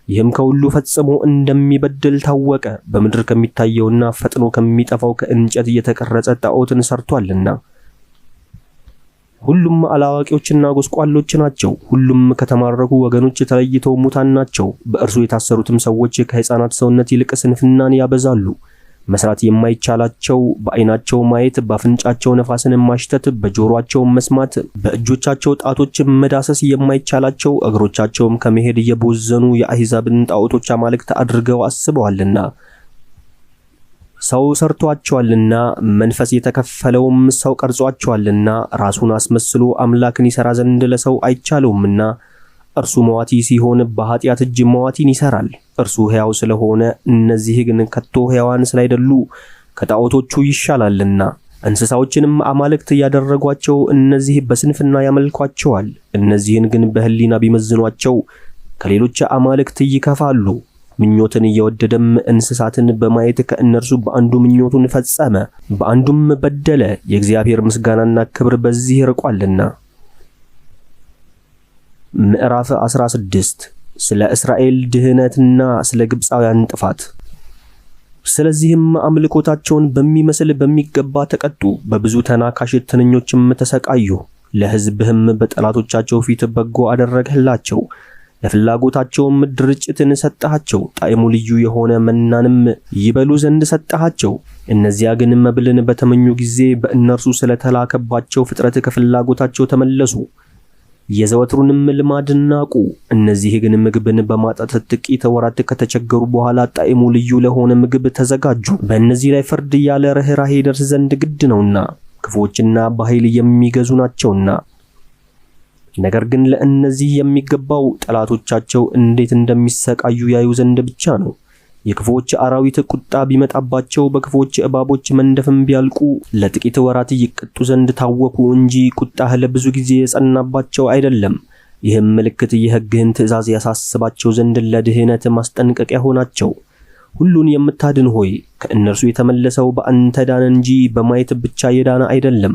ይህም ከሁሉ ፈጽሞ እንደሚበድል ታወቀ። በምድር ከሚታየውና ፈጥኖ ከሚጠፋው ከእንጨት የተቀረጸ ጣዖትን ሰርቷልና። ሁሉም አላዋቂዎችና ጎስቋሎች ናቸው። ሁሉም ከተማረኩ ወገኖች ተለይተው ሙታን ናቸው። በእርሱ የታሰሩትም ሰዎች ከሕፃናት ሰውነት ይልቅ ስንፍናን ያበዛሉ። መስራት የማይቻላቸው፣ በዓይናቸው ማየት፣ በአፍንጫቸው ነፋስን ማሽተት፣ በጆሮአቸው መስማት፣ በእጆቻቸው ጣቶች መዳሰስ የማይቻላቸው፣ እግሮቻቸውም ከመሄድ የቦዘኑ የአሕዛብን ጣዖቶች አማልክት አድርገው አስበዋልና። ሰው ሰርቷቸዋልና መንፈስ የተከፈለውም ሰው ቀርጿቸዋልና ራሱን አስመስሎ አምላክን ይሰራ ዘንድ ለሰው አይቻለውምና እርሱ መዋቲ ሲሆን በኃጢአት እጅ መዋቲን ይሰራል። እርሱ ሕያው ስለሆነ እነዚህ ግን ከቶ ሕያዋን ስላይደሉ ከጣዖቶቹ ይሻላልና። እንስሳዎችንም አማልክት ያደረጓቸው እነዚህ በስንፍና ያመልኳቸዋል። እነዚህን ግን በሕሊና ቢመዝኗቸው ከሌሎች አማልክት ይከፋሉ። ምኞትን እየወደደም እንስሳትን በማየት ከእነርሱ በአንዱ ምኞቱን ፈጸመ፣ በአንዱም በደለ። የእግዚአብሔር ምስጋናና ክብር በዚህ ርቋልና። ምዕራፍ 16 ስለ እስራኤል ድህነትና ስለ ግብፃውያን ጥፋት። ስለዚህም አምልኮታቸውን በሚመስል በሚገባ ተቀጡ፣ በብዙ ተናካሽ ትንኞችም ተሰቃዩ። ለሕዝብህም በጠላቶቻቸው ፊት በጎ አደረግህላቸው፣ ለፍላጎታቸውም ድርጭትን ሰጣቸው። ጣዕሙ ልዩ የሆነ መናንም ይበሉ ዘንድ ሰጣቸው። እነዚያ ግን መብልን በተመኙ ጊዜ በእነርሱ ስለተላከባቸው ፍጥረት ከፍላጎታቸው ተመለሱ፣ የዘወትሩንም ልማድ ናቁ። እነዚህ ግን ምግብን በማጣት ጥቂት ወራት ከተቸገሩ በኋላ ጣዕሙ ልዩ ለሆነ ምግብ ተዘጋጁ። በእነዚህ ላይ ፍርድ ያለ ርኅራኄ ይደርስ ዘንድ ግድ ነውና፣ ክፉዎችና በኃይል የሚገዙ ናቸውና። ነገር ግን ለእነዚህ የሚገባው ጠላቶቻቸው እንዴት እንደሚሰቃዩ ያዩ ዘንድ ብቻ ነው። የክፉዎች አራዊት ቁጣ ቢመጣባቸው በክፉዎች እባቦች መንደፍም ቢያልቁ ለጥቂት ወራት ይቀጡ ዘንድ ታወኩ እንጂ ቁጣህ ለብዙ ጊዜ የጸናባቸው አይደለም። ይህም ምልክት የሕግህን ትእዛዝ ያሳስባቸው ዘንድ ለድህነት ማስጠንቀቂያ ሆናቸው። ሁሉን የምታድን ሆይ ከእነርሱ የተመለሰው በአንተ ዳነ እንጂ በማየት ብቻ የዳነ አይደለም።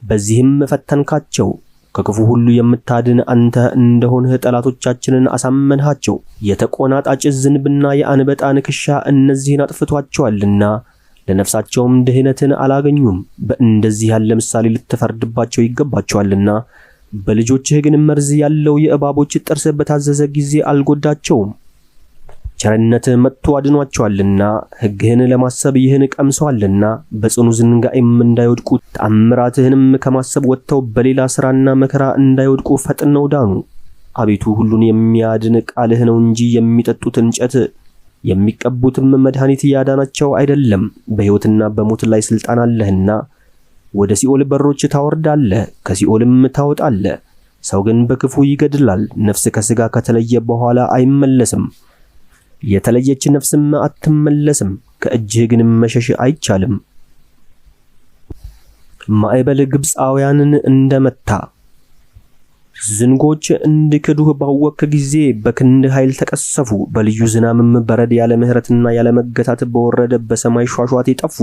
በዚህም ፈተንካቸው። ከክፉ ሁሉ የምታድን አንተ እንደሆንህ ጠላቶቻችንን አሳመንሃቸው። የተቆናጣጭ ዝንብና የአንበጣ ንክሻ እነዚህን አጥፍቷቸዋልና ለነፍሳቸውም ድህነትን አላገኙም። በእንደዚህ ያለ ምሳሌ ልትፈርድባቸው ይገባቸዋልና። በልጆችህ ግን መርዝ ያለው የእባቦች ጥርስ በታዘዘ ጊዜ አልጎዳቸውም። ቸርነትህ መጥቶ አድኗቸዋልና ሕግህን ለማሰብ ይህን ቀምሰዋልና። በጽኑ ዝንጋኤም እንዳይወድቁ ተአምራትህንም ከማሰብ ወጥተው በሌላ ሥራና መከራ እንዳይወድቁ ፈጥነው ዳኑ። አቤቱ ሁሉን የሚያድን ቃልህ ነው እንጂ የሚጠጡት እንጨት የሚቀቡትም መድኃኒት ያዳናቸው አይደለም። በሕይወትና በሞት ላይ ሥልጣን አለህና ወደ ሲኦል በሮች ታወርዳለህ፣ ከሲኦልም ታወጣለህ። ሰው ግን በክፉ ይገድላል፣ ነፍስ ከሥጋ ከተለየ በኋላ አይመለስም። የተለየች ነፍስም አትመለስም፣ ከእጅህ ግን መሸሽ አይቻልም። ማዕበል ግብፃውያንን እንደመታ ዝንጎች እንዲክዱህ ባወክ ጊዜ በክንድ ኃይል ተቀሰፉ። በልዩ ዝናምም በረድ ያለ ምሕረትና ያለ መገታት በወረደ በሰማይ ሿሿቴ ጠፉ፣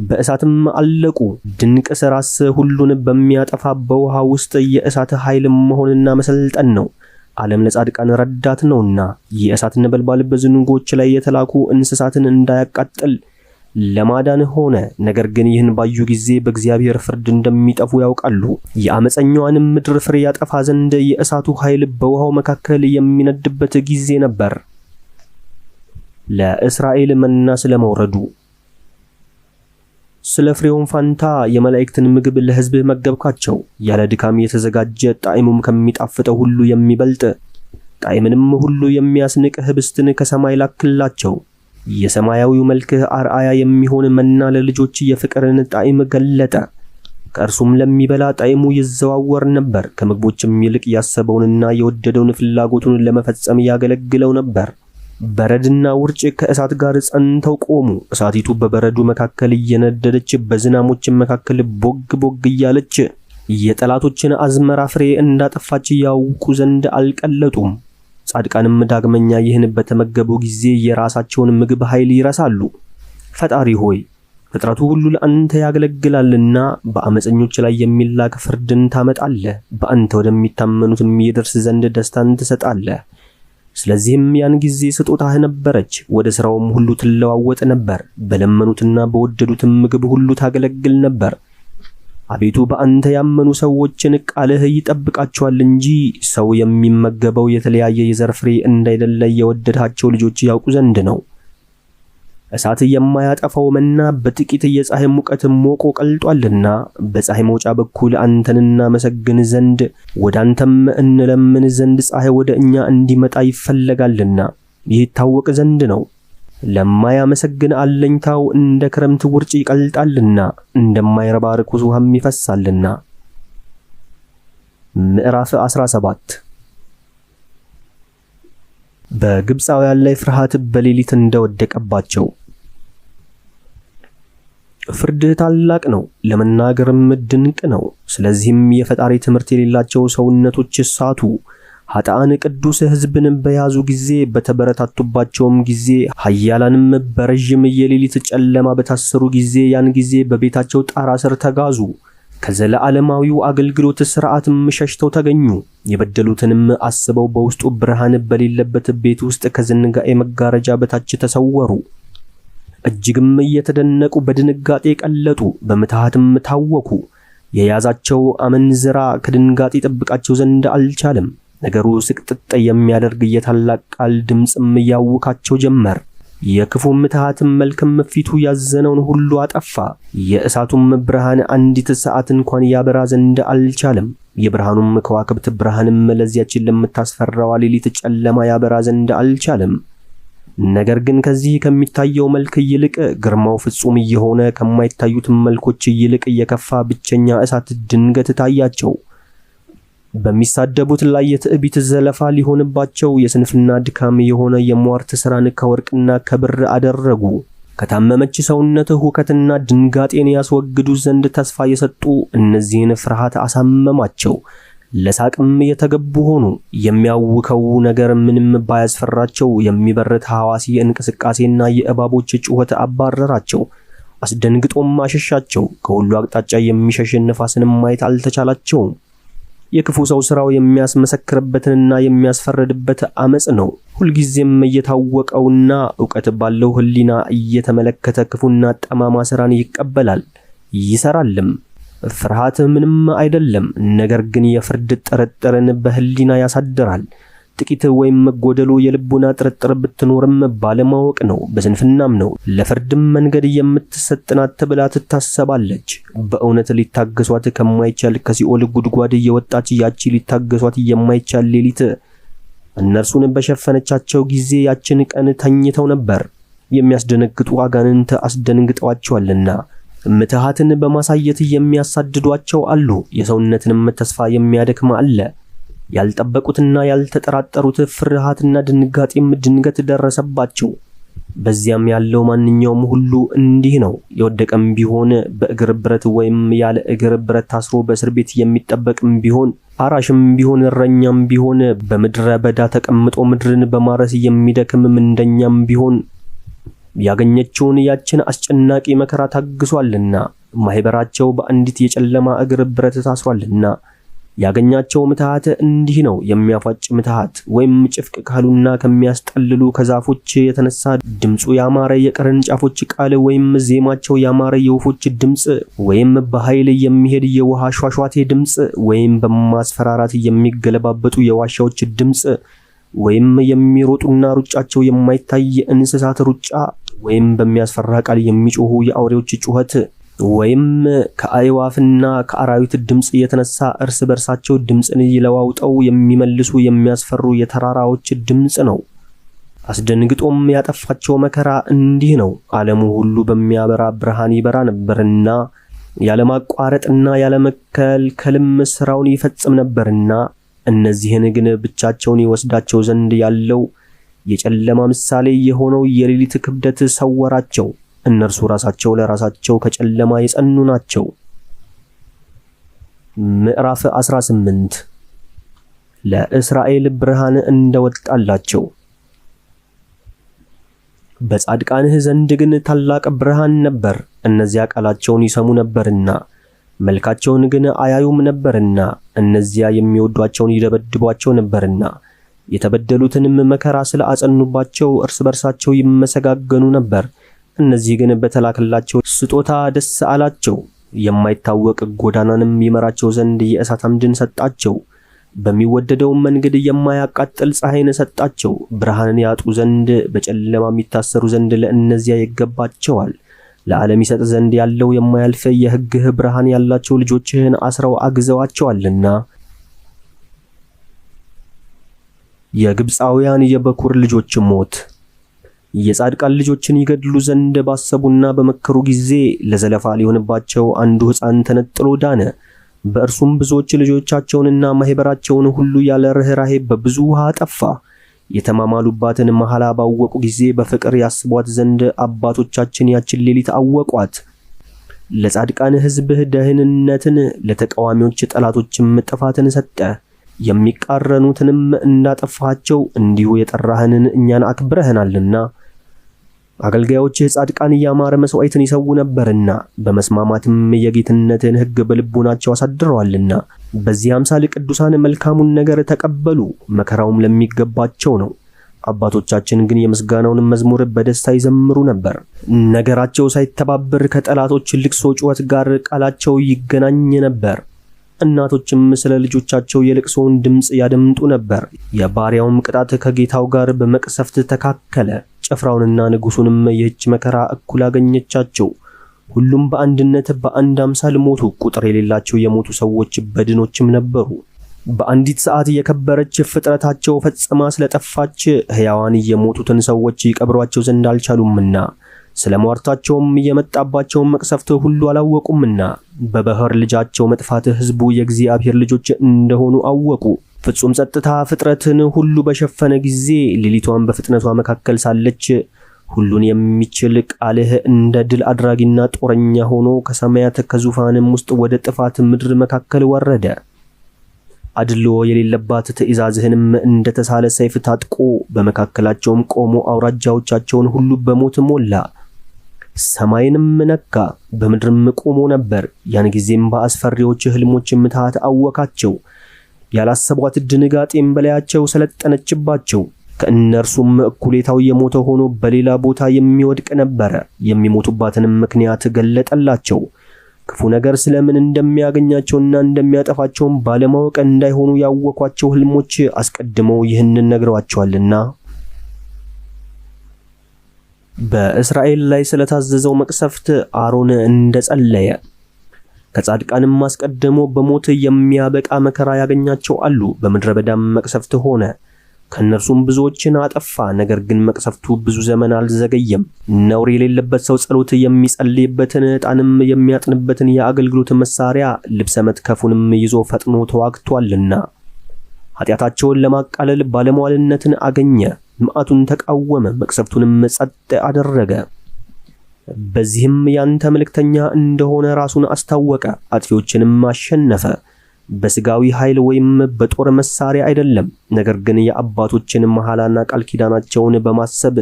በእሳትም አለቁ። ድንቅ ሥራስ ሁሉን በሚያጠፋ በውሃ ውስጥ የእሳት ኃይል መሆንና መሰልጠን ነው። ዓለም ለጻድቃን ረዳት ነውና የእሳት ነበልባል በዝንጎች ላይ የተላኩ እንስሳትን እንዳያቃጥል ለማዳን ሆነ። ነገር ግን ይህን ባዩ ጊዜ በእግዚአብሔር ፍርድ እንደሚጠፉ ያውቃሉ። የአመፀኛዋንም ምድር ፍሬ ያጠፋ ዘንድ የእሳቱ ኃይል በውሃው መካከል የሚነድበት ጊዜ ነበር። ለእስራኤል መና ስለመውረዱ። ስለ ፍሬውም ፋንታ የመላእክትን ምግብ ለሕዝብህ መገብካቸው። ያለ ድካም የተዘጋጀ ጣዕሙም ከሚጣፍጠው ሁሉ የሚበልጥ ጣዕምንም ሁሉ የሚያስንቅ ህብስትን ከሰማይ ላክላቸው። የሰማያዊው መልክህ አርአያ የሚሆን መና ለልጆች የፍቅርን ጣዕም ገለጠ። ከእርሱም ለሚበላ ጣዕሙ ይዘዋወር ነበር። ከምግቦችም ይልቅ ያሰበውንና የወደደውን ፍላጎቱን ለመፈጸም ያገለግለው ነበር። በረድና ውርጭ ከእሳት ጋር ጸንተው ቆሙ። እሳቲቱ በበረዱ መካከል እየነደደች በዝናሞች መካከል ቦግ ቦግ እያለች የጠላቶችን አዝመራ ፍሬ እንዳጠፋች ያውቁ ዘንድ አልቀለጡም። ጻድቃንም ዳግመኛ ይህን በተመገቡ ጊዜ የራሳቸውን ምግብ ኃይል ይረሳሉ። ፈጣሪ ሆይ ፍጥረቱ ሁሉ ለአንተ ያገለግላልና በአመፀኞች ላይ የሚላክ ፍርድን ታመጣለህ። በአንተ ወደሚታመኑትም ይደርስ ዘንድ ደስታን ትሰጣለህ። ስለዚህም ያን ጊዜ ስጦታህ ነበረች፣ ወደ ሥራውም ሁሉ ትለዋወጥ ነበር። በለመኑትና በወደዱትም ምግብ ሁሉ ታገለግል ነበር። አቤቱ በአንተ ያመኑ ሰዎችን ቃልህ ይጠብቃቸዋል እንጂ ሰው የሚመገበው የተለያየ የዘር ፍሬ እንዳይደለ የወደድሃቸው ልጆች ያውቁ ዘንድ ነው። እሳት የማያጠፋው መና በጥቂት የፀሐይ ሙቀት ሞቆ ቀልጧልና በፀሐይ መውጫ በኩል አንተን እናመሰግን ዘንድ ወደ አንተም እንለምን ዘንድ ፀሐይ ወደ እኛ እንዲመጣ ይፈለጋልና ይህ ይታወቅ ዘንድ ነው። ለማያመሰግን አለኝታው እንደ ክረምት ውርጭ ይቀልጣልና እንደማይረባ ርኩስ ውሃም ይፈሳልና። ምዕራፍ 17 በግብፃውያን ላይ ፍርሃት በሌሊት እንደወደቀባቸው። ፍርድህ ታላቅ ነው፣ ለመናገርም ድንቅ ነው። ስለዚህም የፈጣሪ ትምህርት የሌላቸው ሰውነቶች ሳቱ። ኃጥአን ቅዱስ ሕዝብን በያዙ ጊዜ በተበረታቱባቸውም ጊዜ ኃያላንም በረዥም የሌሊት ጨለማ በታሰሩ ጊዜ ያን ጊዜ በቤታቸው ጣራ ስር ተጋዙ። ከዘለዓለማዊው አገልግሎት ሥርዓትም ሸሽተው ተገኙ። የበደሉትንም አስበው በውስጡ ብርሃን በሌለበት ቤት ውስጥ ከዝንጋኤ መጋረጃ በታች ተሰወሩ። እጅግም እየተደነቁ በድንጋጤ ቀለጡ፣ በምትሃትም ታወኩ። የያዛቸው አመንዝራ ከድንጋጤ ጠብቃቸው ዘንድ አልቻለም። ነገሩ ስቅጥጥ የሚያደርግ የታላቅ ቃል ድምፅም ያውካቸው ጀመር። የክፉ ምትሃትም መልክም ፊቱ ያዘነውን ሁሉ አጠፋ። የእሳቱም ብርሃን አንዲት ሰዓት እንኳን ያበራ ዘንድ አልቻለም። የብርሃኑም ከዋክብት ብርሃንም ለዚያች ለምታስፈራው ሌሊት ጨለማ ያበራ ዘንድ አልቻለም። ነገር ግን ከዚህ ከሚታየው መልክ ይልቅ ግርማው ፍጹም የሆነ ከማይታዩት መልኮች ይልቅ የከፋ ብቸኛ እሳት ድንገት ታያቸው። በሚሳደቡት ላይ የትዕቢት ዘለፋ ሊሆንባቸው የስንፍና ድካም የሆነ የሟርት ሥራን ከወርቅና ከብር አደረጉ። ከታመመች ሰውነት ሁከትና ድንጋጤን ያስወግዱ ዘንድ ተስፋ የሰጡ እነዚህን ፍርሃት አሳመማቸው። ለሳቅም የተገቡ ሆኑ። የሚያውከው ነገር ምንም ባያስፈራቸው የሚበረት ሐዋሲ እንቅስቃሴና የእባቦች ጩኸት አባረራቸው። አስደንግጦም አሸሻቸው። ከሁሉ አቅጣጫ የሚሸሽ ነፋስንም ማየት አልተቻላቸውም። የክፉ ሰው ሥራው የሚያስመሰክርበትና የሚያስፈርድበት አመጽ ነው። ሁልጊዜም እየታወቀውና ዕውቀት ባለው ሕሊና እየተመለከተ ክፉና ጠማማ ሥራን ይቀበላል ይሰራልም። ፍርሃት ምንም አይደለም፣ ነገር ግን የፍርድ ጥርጥርን በሕሊና ያሳድራል። ጥቂት ወይም ጎደሎ የልቡና ጥርጥር ብትኖርም ባለማወቅ ነው፣ በስንፍናም ነው። ለፍርድም መንገድ የምትሰጥ ናት ተብላ ትታሰባለች። በእውነት ሊታገሷት ከማይቻል ከሲኦል ጉድጓድ የወጣች ያቺ ሊታገሷት የማይቻል ሌሊት እነርሱን በሸፈነቻቸው ጊዜ ያችን ቀን ተኝተው ነበር። የሚያስደነግጡ አጋንንት አስደንግጠዋቸዋልና ምትሃትን በማሳየት የሚያሳድዷቸው አሉ። የሰውነትንም ተስፋ የሚያደክም አለ። ያልጠበቁትና ያልተጠራጠሩት ፍርሃትና ድንጋጤም ድንገት ደረሰባቸው። በዚያም ያለው ማንኛውም ሁሉ እንዲህ ነው። የወደቀም ቢሆን በእግር ብረት ወይም ያለ እግር ብረት ታስሮ በእስር ቤት የሚጠበቅም ቢሆን አራሽም ቢሆን እረኛም ቢሆን በምድረ በዳ ተቀምጦ ምድርን በማረስ የሚደክም ምንደኛም ቢሆን ያገኘችውን ያችን አስጨናቂ መከራ ታግሷልና ማህበራቸው በአንዲት የጨለማ እግር ብረት ታስሯልና ያገኛቸው ምትሃት እንዲህ ነው። የሚያፋጭ ምትሃት ወይም ጭፍቅ ካሉና ከሚያስጠልሉ ከዛፎች የተነሳ ድምፁ ያማረ የቅርንጫፎች ቃል ወይም ዜማቸው ያማረ የወፎች ድምፅ ወይም በኃይል የሚሄድ የውሃ ሿሿቴ ድምፅ ወይም በማስፈራራት የሚገለባበጡ የዋሻዎች ድምፅ ወይም የሚሮጡና ሩጫቸው የማይታይ እንስሳት ሩጫ ወይም በሚያስፈራ ቃል የሚጮሁ የአውሬዎች ጩኸት ወይም ከአይዋፍና ከአራዊት ድምፅ የተነሳ እርስ በርሳቸው ድምፅን ይለዋውጠው የሚመልሱ የሚያስፈሩ የተራራዎች ድምፅ ነው። አስደንግጦም ያጠፋቸው መከራ እንዲህ ነው። ዓለሙ ሁሉ በሚያበራ ብርሃን ይበራ ነበርና ያለማቋረጥና ያለመከልከልም ሥራውን ይፈጽም ነበርና እነዚህን ግን ብቻቸውን ይወስዳቸው ዘንድ ያለው የጨለማ ምሳሌ የሆነው የሌሊት ክብደት ሰወራቸው። እነርሱ ራሳቸው ለራሳቸው ከጨለማ የጸኑ ናቸው። ምዕራፍ 18 ለእስራኤል ብርሃን እንደወጣላቸው። በጻድቃንህ ዘንድ ግን ታላቅ ብርሃን ነበር። እነዚያ ቃላቸውን ይሰሙ ነበርና መልካቸውን ግን አያዩም ነበርና፣ እነዚያ የሚወዷቸውን ይደበድቧቸው ነበርና፣ የተበደሉትንም መከራ ስለ አጸኑባቸው እርስ በርሳቸው ይመሰጋገኑ ነበር። እነዚህ ግን በተላከላቸው ስጦታ ደስ አላቸው። የማይታወቅ ጎዳናንም ይመራቸው ዘንድ የእሳት አምድን ሰጣቸው። በሚወደደው መንገድ የማያቃጥል ፀሐይን ሰጣቸው። ብርሃንን ያጡ ዘንድ በጨለማ የሚታሰሩ ዘንድ ለእነዚያ ይገባቸዋል። ለዓለም ይሰጥ ዘንድ ያለው የማያልፍ የሕግህ ብርሃን ያላቸው ልጆችህን አስረው አግዘዋቸዋልና። የግብፃውያን የበኩር ልጆች ሞት። የጻድቃን ልጆችን ይገድሉ ዘንድ ባሰቡና በመከሩ ጊዜ ለዘለፋ ሊሆንባቸው አንዱ ሕፃን ተነጥሎ ዳነ። በእርሱም ብዙዎች ልጆቻቸውንና ማህበራቸውን ሁሉ ያለ ርኅራኄ በብዙ ውሃ አጠፋ። የተማማሉባትን መሐላ ባወቁ ጊዜ በፍቅር ያስቧት ዘንድ አባቶቻችን ያችን ሌሊት አወቋት። ለጻድቃን ሕዝብህ ደህንነትን፣ ለተቃዋሚዎች ጠላቶችም ጥፋትን ሰጠ። የሚቃረኑትንም እንዳጠፋቸው እንዲሁ የጠራህንን እኛን አክብረህናልና። አገልጋዮችህ ጻድቃን ያማረ መስዋዕትን ይሰዉ ነበርና በመስማማትም የጌትነትን ሕግ በልቡናቸው አሳድረዋልና። በዚህ አምሳል ቅዱሳን መልካሙን ነገር ተቀበሉ፣ መከራውም ለሚገባቸው ነው። አባቶቻችን ግን የምስጋናውን መዝሙር በደስታ ይዘምሩ ነበር። ነገራቸው ሳይተባበር ከጠላቶች ልቅሶ ጩኸት ጋር ቃላቸው ይገናኝ ነበር። እናቶችም ስለ ልጆቻቸው የልቅሶውን ድምፅ ያደምጡ ነበር። የባሪያውም ቅጣት ከጌታው ጋር በመቅሰፍት ተካከለ። ጭፍራውንና ንጉሡንም ይህች መከራ እኩል አገኘቻቸው። ሁሉም በአንድነት በአንድ አምሳል ሞቱ። ቁጥር የሌላቸው የሞቱ ሰዎች በድኖችም ነበሩ። በአንዲት ሰዓት የከበረች ፍጥረታቸው ፈጽማ ስለጠፋች ሕያዋን የሞቱትን ሰዎች ይቀብሯቸው ዘንድ አልቻሉምና፣ ስለ ሟርታቸውም የመጣባቸውን መቅሰፍት ሁሉ አላወቁምና፣ በባሕር ልጃቸው መጥፋት ሕዝቡ የእግዚአብሔር ልጆች እንደሆኑ አወቁ። ፍጹም ጸጥታ ፍጥረትን ሁሉ በሸፈነ ጊዜ ሌሊቷን በፍጥነቷ መካከል ሳለች ሁሉን የሚችል ቃልህ እንደ ድል አድራጊና ጦረኛ ሆኖ ከሰማያት ከዙፋንም ውስጥ ወደ ጥፋት ምድር መካከል ወረደ። አድሎ የሌለባት ትእዛዝህንም እንደ ተሳለ ሰይፍ ታጥቆ በመካከላቸውም ቆሞ አውራጃዎቻቸውን ሁሉ በሞት ሞላ። ሰማይንም ነካ፣ በምድርም ቆሞ ነበር። ያን ጊዜም በአስፈሪዎች ሕልሞች ምትሃት አወካቸው። ያላሰቧት ድንጋጤም በላያቸው ሰለጠነችባቸው። ከእነርሱም እኩሌታው የሞተ ሆኖ በሌላ ቦታ የሚወድቅ ነበረ። የሚሞቱባትንም ምክንያት ገለጠላቸው። ክፉ ነገር ስለምን እንደሚያገኛቸውና እንደሚያጠፋቸውም ባለማወቅ እንዳይሆኑ ያወኳቸው ሕልሞች አስቀድመው ይህንን ነግረዋቸዋልና። በእስራኤል ላይ ስለታዘዘው መቅሰፍት አሮን እንደጸለየ። ከጻድቃንም አስቀድሞ በሞት የሚያበቃ መከራ ያገኛቸው አሉ። በምድረ በዳም መቅሰፍት ሆነ፣ ከእነርሱም ብዙዎችን አጠፋ። ነገር ግን መቅሰፍቱ ብዙ ዘመን አልዘገየም። ነውር የሌለበት ሰው ጸሎት የሚጸልይበትን ዕጣንም የሚያጥንበትን የአገልግሎት መሳሪያ ልብሰ መትከፉንም ይዞ ፈጥኖ ተዋግቷልና ኃጢአታቸውን ለማቃለል ባለሟልነትን አገኘ። መዓቱን ተቃወመ፣ መቅሰፍቱንም ጸጥ አደረገ። በዚህም ያንተ መልእክተኛ እንደሆነ ራሱን አስታወቀ፣ አጥፊዎችንም አሸነፈ። በስጋዊ ኃይል ወይም በጦር መሳሪያ አይደለም፣ ነገር ግን የአባቶችን መሐላና ቃል ኪዳናቸውን በማሰብ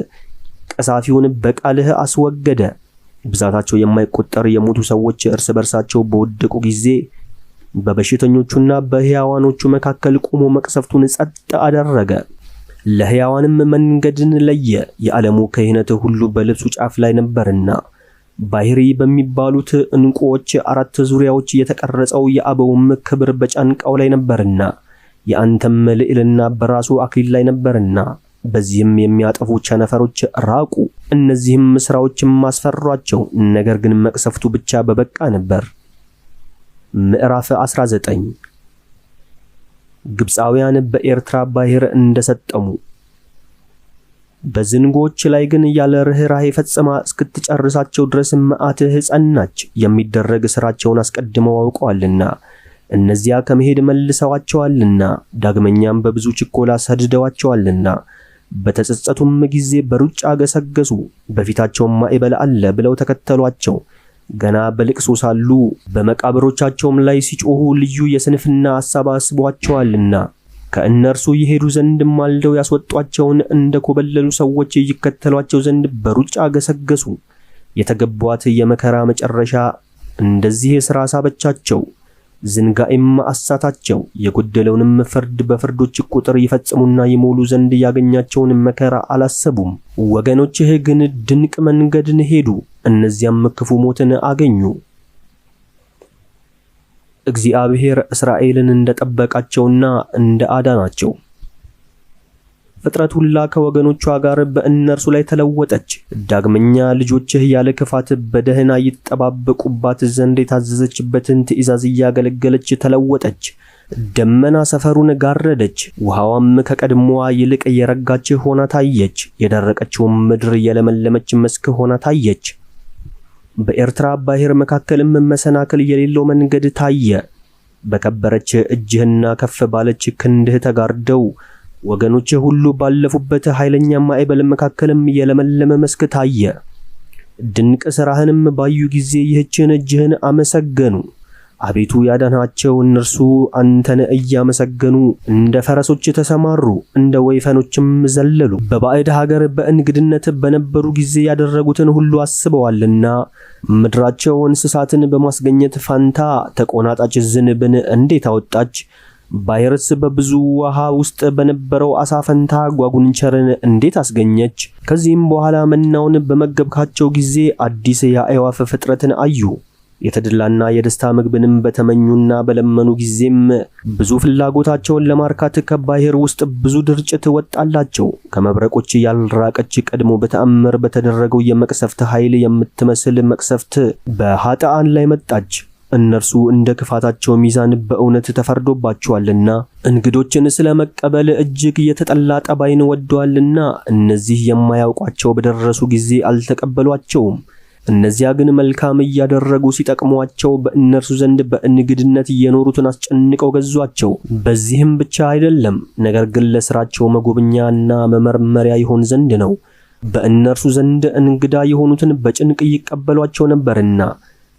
ቀሳፊውን በቃልህ አስወገደ። ብዛታቸው የማይቆጠር የሞቱ ሰዎች እርስ በርሳቸው በወደቁ ጊዜ በበሽተኞቹና በሕያዋኖቹ መካከል ቆሞ መቅሰፍቱን ጸጥ አደረገ። ለሕያዋንም መንገድን ለየ። የዓለሙ ክህነት ሁሉ በልብሱ ጫፍ ላይ ነበርና ባሕሪ በሚባሉት ዕንቁዎች 4 ዙሪያዎች የተቀረጸው የአበውም ክብር በጫንቃው ላይ ነበርና የአንተም ልዕልና በራሱ አክሊል ላይ ነበርና በዚህም የሚያጠፉ ቸነፈሮች ራቁ። እነዚህም ሥራዎችም አስፈሯቸው፣ ነገር ግን መቅሰፍቱ ብቻ በበቃ ነበር። ምዕራፍ 19 ግብፃውያን በኤርትራ ባሕር እንደሰጠሙ። በዝንጎች ላይ ግን ያለ ርኅራኄ ፈጽማ እስክትጨርሳቸው ድረስ መዓትህ ጸናች። የሚደረግ ሥራቸውን አስቀድመው አውቀዋልና እነዚያ ከመሄድ መልሰዋቸዋልና፣ ዳግመኛም በብዙ ችኮላ ሰድደዋቸዋልና። በተጸጸቱም ጊዜ በሩጫ ገሰገሱ፣ በፊታቸውም ማዕበል አለ ብለው ተከተሏቸው። ገና በልቅሶ ሳሉ በመቃብሮቻቸውም ላይ ሲጮሁ ልዩ የስንፍና ሐሳብ አስቧቸዋልና ከእነርሱ ይሄዱ ዘንድ ማልደው ያስወጧቸውን እንደ ኮበለሉ ሰዎች ይከተሏቸው ዘንድ በሩጫ ገሰገሱ። የተገቧት የመከራ መጨረሻ እንደዚህ ሥራ ሳበቻቸው፣ ዝንጋኤም አሳታቸው። የጎደለውንም ፍርድ በፍርዶች ቁጥር ይፈጽሙና ይሞሉ ዘንድ ያገኛቸውን መከራ አላሰቡም። ወገኖችህ ግን ድንቅ መንገድን ሄዱ፣ እነዚያም ክፉ ሞትን አገኙ። እግዚአብሔር እስራኤልን እንደጠበቃቸውና እንደ አዳናቸው። ፍጥረት ሁላ ከወገኖቿ ጋር በእነርሱ ላይ ተለወጠች። ዳግመኛ ልጆችህ ያለ ክፋት በደህና ይጠባበቁባት ዘንድ የታዘዘችበትን ትእዛዝ እያገለገለች ተለወጠች። ደመና ሰፈሩን ጋረደች፣ ውሃዋም ከቀድሞዋ ይልቅ የረጋች ሆና ታየች። የደረቀችውም ምድር የለመለመች መስክ ሆና ታየች። በኤርትራ ባሕር መካከልም መሰናክል የሌለው መንገድ ታየ። በከበረች እጅህና ከፍ ባለች ክንድህ ተጋርደው ወገኖች ሁሉ ባለፉበት ኃይለኛ ማዕበል መካከልም የለመለመ መስክ ታየ። ድንቅ ሥራህንም ባዩ ጊዜ ይህችን እጅህን አመሰገኑ። አቤቱ ያዳናቸው እነርሱ አንተን እያመሰገኑ እንደ ፈረሶች ተሰማሩ፣ እንደ ወይፈኖችም ዘለሉ። በባዕድ ሀገር በእንግድነት በነበሩ ጊዜ ያደረጉትን ሁሉ አስበዋልና ምድራቸው እንስሳትን በማስገኘት ፋንታ ተቆናጣጭ ዝንብን እንዴት አወጣች? ባሕርስ በብዙ ውሃ ውስጥ በነበረው ዓሣ ፈንታ ጓጉንቸርን እንዴት አስገኘች? ከዚህም በኋላ መናውን በመገብካቸው ጊዜ አዲስ የአዕዋፍ ፍጥረትን አዩ። የተድላና የደስታ ምግብንም በተመኙና በለመኑ ጊዜም ብዙ ፍላጎታቸውን ለማርካት ከባሕር ውስጥ ብዙ ድርጭት ወጣላቸው። ከመብረቆች ያልራቀች ቀድሞ በተአምር በተደረገው የመቅሰፍት ኃይል የምትመስል መቅሰፍት በኃጥአን ላይ መጣች። እነርሱ እንደ ክፋታቸው ሚዛን በእውነት ተፈርዶባቸዋልና እንግዶችን ስለመቀበል እጅግ የተጠላ ጠባይን ወደዋልና እነዚህ የማያውቋቸው በደረሱ ጊዜ አልተቀበሏቸውም። እነዚያ ግን መልካም እያደረጉ ሲጠቅሟቸው በእነርሱ ዘንድ በእንግድነት የኖሩትን አስጨንቀው ገዟቸው። በዚህም ብቻ አይደለም፣ ነገር ግን ለሥራቸው መጎብኛና መመርመሪያ ይሆን ዘንድ ነው። በእነርሱ ዘንድ እንግዳ የሆኑትን በጭንቅ ይቀበሏቸው ነበርና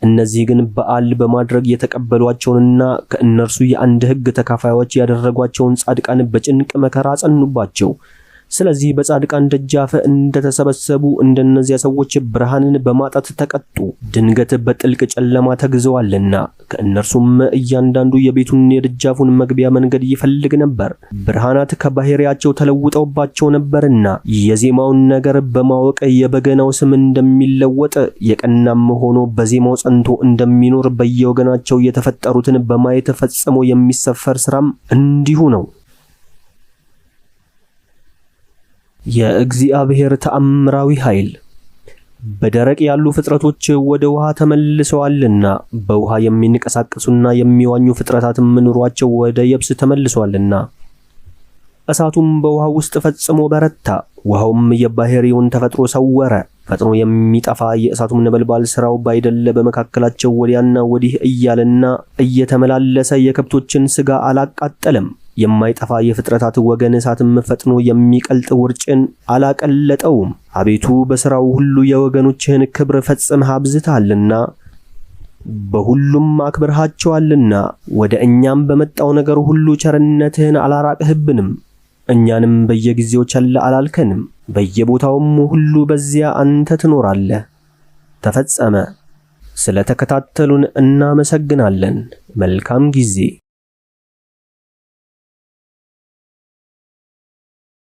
እነዚህ ግን በዓል በማድረግ የተቀበሏቸውንና ከእነርሱ የአንድ ሕግ ተካፋዮች ያደረጓቸውን ጻድቃን በጭንቅ መከራ ጸኑባቸው። ስለዚህ በጻድቃን ደጃፍ እንደተሰበሰቡ እንደነዚያ ሰዎች ብርሃንን በማጣት ተቀጡ። ድንገት በጥልቅ ጨለማ ተግዘዋልና ከእነርሱም እያንዳንዱ የቤቱን የደጃፉን መግቢያ መንገድ ይፈልግ ነበር። ብርሃናት ከባሕሪያቸው ተለውጠውባቸው ነበርና የዜማውን ነገር በማወቅ የበገናው ስም እንደሚለወጥ የቀናም ሆኖ በዜማው ጸንቶ እንደሚኖር በየወገናቸው የተፈጠሩትን በማየት ፈጽሞ የሚሰፈር ሥራም እንዲሁ ነው። የእግዚአብሔር ተአምራዊ ኃይል በደረቅ ያሉ ፍጥረቶች ወደ ውሃ ተመልሰዋልና በውሃ የሚንቀሳቀሱና የሚዋኙ ፍጥረታትም ኑሯቸው ወደ የብስ ተመልሰዋልና እሳቱም በውሃ ውስጥ ፈጽሞ በረታ። ውሃውም የባሕሪውን ተፈጥሮ ሰወረ። ፈጥኖ የሚጠፋ የእሳቱም ነበልባል ሥራው ባይደለ በመካከላቸው ወዲያና ወዲህ እያለና እየተመላለሰ የከብቶችን ሥጋ አላቃጠለም። የማይጠፋ የፍጥረታት ወገን እሳትም ፈጥኖ የሚቀልጥ ውርጭን አላቀለጠውም። አቤቱ በሥራው ሁሉ የወገኖችህን ክብር ፈጽመህ አብዝተሃልና በሁሉም አክብርሃቸዋልና ወደ እኛም በመጣው ነገር ሁሉ ቸርነትህን አላራቅህብንም። እኛንም በየጊዜው ቸል አላልከንም። በየቦታውም ሁሉ በዚያ አንተ ትኖራለህ። ተፈጸመ። ስለተከታተሉን እናመሰግናለን። መልካም ጊዜ